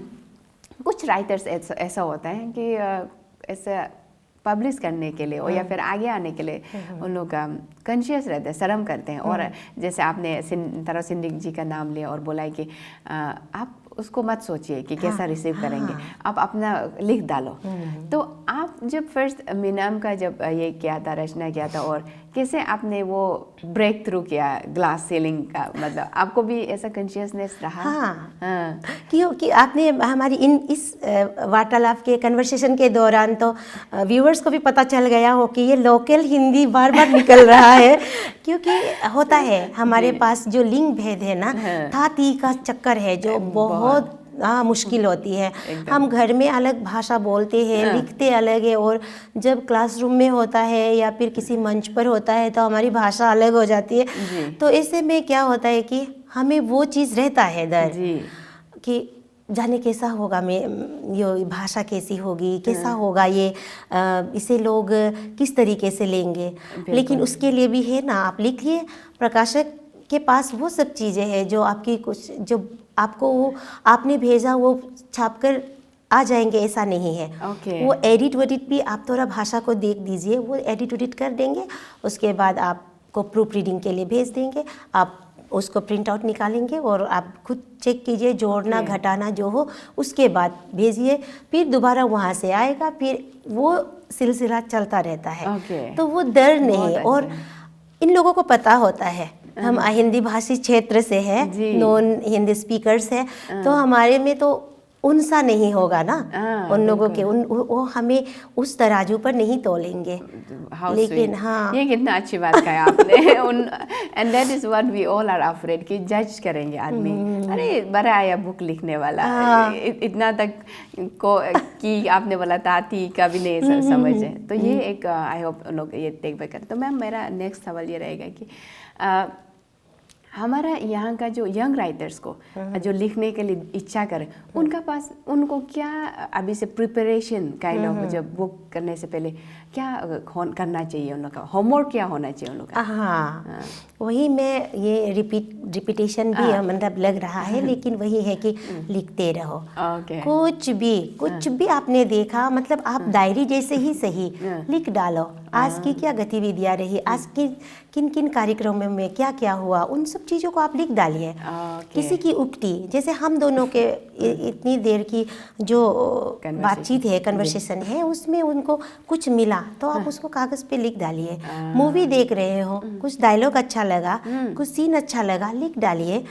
कुछ राइटर्स ऐसा होता है कि ऐसा पब्लिश करने के लिए और या फिर आगे आने के लिए उन लोग कॉन्शियस रहते हैं, शर्म करते हैं। और जैसे आपने तारो सिंडिक जी का नाम लिया और बोला है कि आप उसको मत सोचिए कि कैसा रिसीव करेंगे, आप अपना लिख डालो। तो आप जब फर्स्ट मीनाम का जब ये किया था, रचना किया था, और कैसे आपने वो ब्रेक थ्रू किया ग्लास सीलिंग का, मतलब आपको भी ऐसा कॉन्शियसनेस रहा? हाँ। क्योंकि आपने हमारी इस वार्तालाप के कन्वर्सेशन के दौरान तो व्यूअर्स को भी पता चल गया हो कि ये लोकल हिंदी बार बार निकल रहा है, क्योंकि होता है हमारे पास जो लिंग भेद है ना, था ती का चक्कर है जो बहुत मुश्किल होती है। हम घर में अलग भाषा बोलते हैं, लिखते अलग है, और जब क्लासरूम में होता है या फिर किसी मंच पर होता है तो हमारी भाषा अलग हो जाती है। तो ऐसे में क्या होता है कि हमें वो चीज़ रहता है डर कि जाने कैसा होगा, मैं ये भाषा कैसी होगी, कैसा होगा ये, इसे लोग किस तरीके से लेंगे। लेकिन उसके लिए भी है ना, आप लिखिए, प्रकाशक के पास वो सब चीज़ें हैं जो आपकी कुछ, जो आपको वो आपने भेजा वो छापकर आ जाएंगे, ऐसा नहीं है। वो एडिट वेडिट भी आप थोड़ा भाषा को देख दीजिए, वो एडिट वेडिट कर देंगे, उसके बाद आपको प्रूफ रीडिंग के लिए भेज देंगे, आप उसको प्रिंट आउट निकालेंगे और आप खुद चेक कीजिए, जोड़ना घटाना जो हो, उसके बाद भेजिए, फिर दोबारा वहाँ से आएगा, फिर वो सिलसिला चलता रहता है। तो वो डर नहीं। और इन लोगों को पता होता है हम हिंदी भाषी क्षेत्र से हैं, नॉन हिंदी स्पीकर्स हैं, तो हमारे में तो उनसा नहीं होगा ना। उन लोगों के वो हमें उस तराजू पर नहीं तोलेंगे। लेकिन हाँ, ये कितना अच्छी बात कहा आपने। And that is what we all are afraid कि जज करेंगे आदमी, अरे बड़ा आया बुक लिखने वाला, इतना तक को कि आपने बोला ताती का भी नहीं समझे। तो ये एक आई होप लोग ये टेक बैक करें। तो मैम मेरा नेक्स्ट सवाल ये रहेगा कि हमारा यहाँ का जो यंग राइटर्स को जो लिखने के लिए इच्छा करें, उनका पास उनको क्या अभी से प्रिपरेशन काइंड ऑफ जब बुक करने से पहले क्या करना चाहिए, उन लोग का होमवर्क क्या होना चाहिए उन लोग का? हाँ, वही मैं ये रिपीटेशन भी मतलब लग रहा है, लेकिन वही है कि लिखते रहो। कुछ भी आपने देखा, मतलब आप डायरी जैसे ही सही लिख डालो। आज की क्या गतिविधियाँ रही, आज की किन किन कार्यक्रमों में क्या क्या हुआ, उन सब चीज़ों को आप लिख डालिए। किसी की उक्ति, जैसे हम दोनों के इतनी देर की जो बातचीत है, कन्वर्सेशन है, उसमें उनको कुछ मिला तो आप उसको कागज़ पे लिख डालिए। मूवी देख रहे हो, कुछ डायलॉग अच्छा लगा, कुछ सीन अच्छा लगा, लिख डालिए।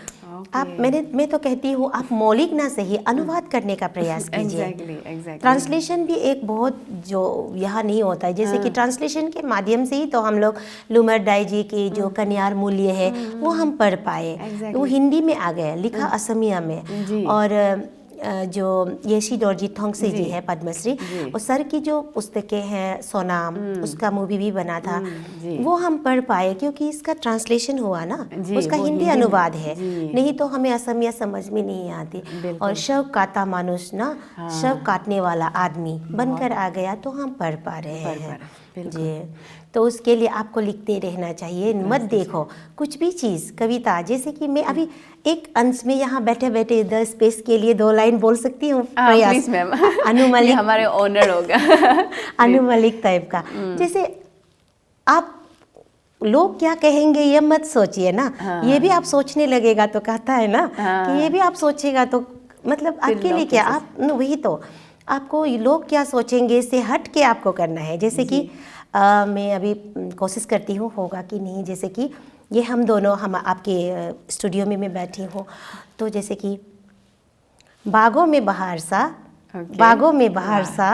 आप मैं तो कहती हूँ आप मौलिक ना सही अनुवाद करने का प्रयास कीजिए। ट्रांसलेशन भी एक बहुत जो यहाँ नहीं होता है, जैसे कि ट्रांसलेशन के माध्यम से ही तो हम लोग लुमर डाई जी की जो कन्यार मूल्य है वो हम पढ़ पाए। वो हिंदी में आ गया, लिखा असमिया में। और जो येशी डोरजी थोंगसे जी है पद्मश्री, और सर की जो पुस्तकें हैं सोनाम, उसका मूवी भी बना था, वो हम पढ़ पाए क्योंकि इसका ट्रांसलेशन हुआ ना, उसका हिंदी अनुवाद है। नहीं तो हमें असमिया समझ में नहीं आती। और शव काटा मानुष ना, शव काटने वाला आदमी बनकर आ गया तो हम पढ़ पा रहे हैं जी। तो उसके लिए आपको लिखते रहना चाहिए। मत देखो कुछ भी चीज़, कविता, जैसे कि मैं अभी एक अंश में यहाँ बैठे बैठे द स्पेस के लिए 2 लाइन बोल सकती हूँ। प्लीज मैम, अनुमलिक हमारे ओनर होगा। अनुमलिक टाइप का। जैसे आप लोग क्या कहेंगे ये मत सोचिए ना, ये भी आप सोचने लगेगा तो कहता है ना कि ये भी आप सोचेगा तो मतलब आपके लिए क्या, आप वही तो आपको लोग क्या सोचेंगे से हट के आपको करना है। जैसे कि मैं अभी कोशिश करती हूँ, होगा कि नहीं, जैसे कि ये हम दोनों हम आपके स्टूडियो में मैं बैठी हूँ, तो जैसे कि बागों में बहार सा, बागों में बहार सा,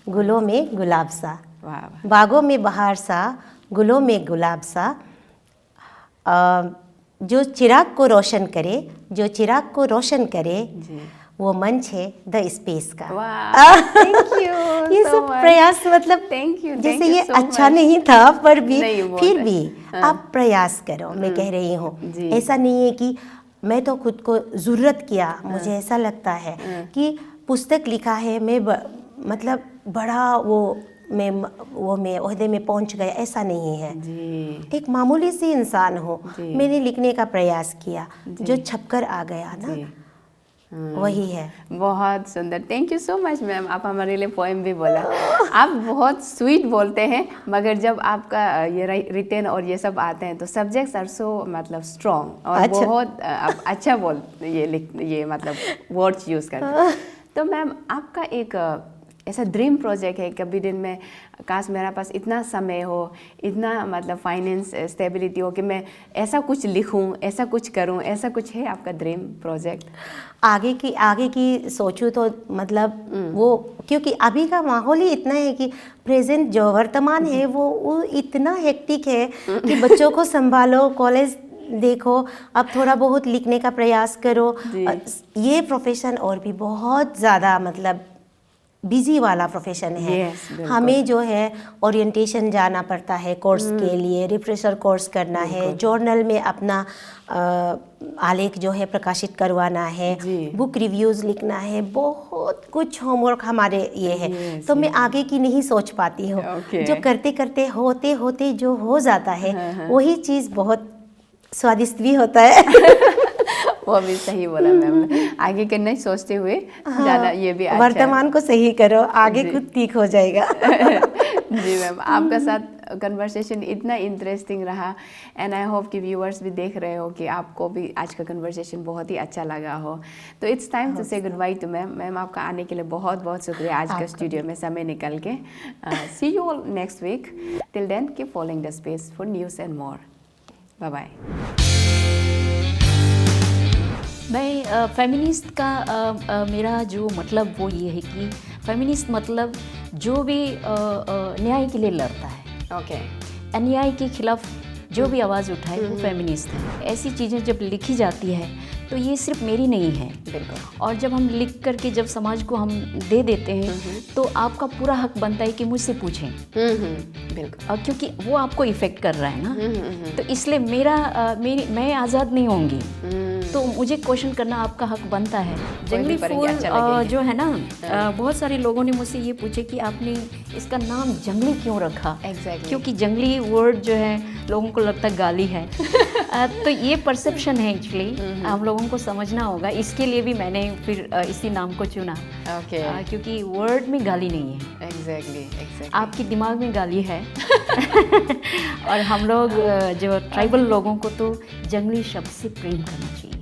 गुलों में गुलाब सा, बागों में बहार सा, गुलों में गुलाब सा, जो चिराग को रोशन करे, जो चिराग को रोशन करे, वो मंच है द स्पेस का। Thank you. ये सब प्रयास मतलब थैंक यू, जैसे ये अच्छा नहीं था पर भी फिर भी आप प्रयास करो। मैं कह रही हूँ, ऐसा नहीं है कि मैं तो खुद को ज़रूरत किया, मुझे ऐसा लगता है कि पुस्तक लिखा है, मैं मतलब बड़ा मैं ओहदे में पहुंच गया, ऐसा नहीं है जी। एक मामूली सी इंसान हो, मैंने लिखने का प्रयास किया, जो छपकर आ गया ना, वही है। बहुत सुंदर, thank you so much ma'am. आप हमारे लिए पोएम भी बोला। आप बहुत स्वीट बोलते हैं, मगर जब आपका ये रिटेन और ये सब आते हैं तो सब्जेक्ट्स आर सो मतलब स्ट्रॉन्ग और अच्छा। बहुत आप अच्छा ये मतलब वर्ड्स यूज़ करते हैं। तो मैम आपका एक ऐसा ड्रीम प्रोजेक्ट है कभी दिन में, काश मेरा पास इतना समय हो, इतना मतलब फाइनेंस स्टेबिलिटी हो कि मैं ऐसा कुछ लिखूं, ऐसा कुछ करूं, ऐसा कुछ है आपका ड्रीम प्रोजेक्ट? आगे की सोचूं तो मतलब वो, क्योंकि अभी का माहौल ही इतना है कि प्रेजेंट जो वर्तमान है वो इतना हेक्टिक है कि बच्चों को संभालो, कॉलेज देखो, अब थोड़ा बहुत लिखने का प्रयास करो। ये प्रोफेशन और भी बहुत ज़्यादा मतलब बिजी वाला प्रोफेशन है। हमें जो है ओरिएंटेशन जाना पड़ता है कोर्स के लिए, रिफ्रेशर कोर्स करना है, जर्नल में अपना आलेख जो है प्रकाशित करवाना है, बुक रिव्यूज़ लिखना है, बहुत कुछ होमवर्क हमारे ये है। तो मैं आगे की नहीं सोच पाती हूँ। जो करते करते होते होते जो हो जाता है वही चीज़ बहुत स्वादिष्ट भी होता है। वो भी सही बोला मैम, आगे के नहीं सोचते हुए जाना, ये भी अच्छा वर्तमान को सही करो, आगे खुद ठीक हो जाएगा। जी मैम, आपका साथ कन्वर्सेशन इतना इंटरेस्टिंग रहा एंड आई होप कि व्यूअर्स भी देख रहे हो कि आपको भी आज का कन्वर्सेशन बहुत ही अच्छा लगा हो। तो इट्स टाइम टू से good by two ma'am. Ma'am आपका आने के लिए बहुत बहुत शुक्रिया आज का स्टूडियो में समय निकल के। See you all next week. Till then keep following the space for news and more. Bye bye. मैं फेमिनिस्ट का मेरा जो मतलब वो ये है कि फेमिनिस्ट मतलब जो भी न्याय के लिए लड़ता है, ओके, अन्याय के खिलाफ जो भी आवाज़ उठाए वो फेमिनिस्ट है। ऐसी चीज़ें जब लिखी जाती है तो ये सिर्फ मेरी नहीं है, बिल्कुल। और जब हम लिख करके जब समाज को हम दे देते हैं तो आपका पूरा हक बनता है कि मुझसे पूछें, बिल्कुल, और क्योंकि वो आपको इफ़ेक्ट कर रहा है ना, तो इसलिए मैं आज़ाद नहीं होंगी, तो मुझे क्वेश्चन करना आपका हक बनता है। जंगली फूल जो है ना, बहुत सारे लोगों ने मुझसे ये पूछे कि आपने इसका नाम जंगली क्यों रखा। Exactly. क्योंकि जंगली वर्ड जो है लोगों को लगता है गाली है। तो ये परसेप्शन है एक्चुअली, हम लोगों को समझना होगा। इसके लिए भी मैंने फिर इसी नाम को चुना, क्योंकि वर्ड में गाली नहीं है। एग्जैक्टली। आपके दिमाग में गाली है। और हम लोग जो ट्राइबल लोगों को तो जंगली शब्द से प्रेम करना चाहिए।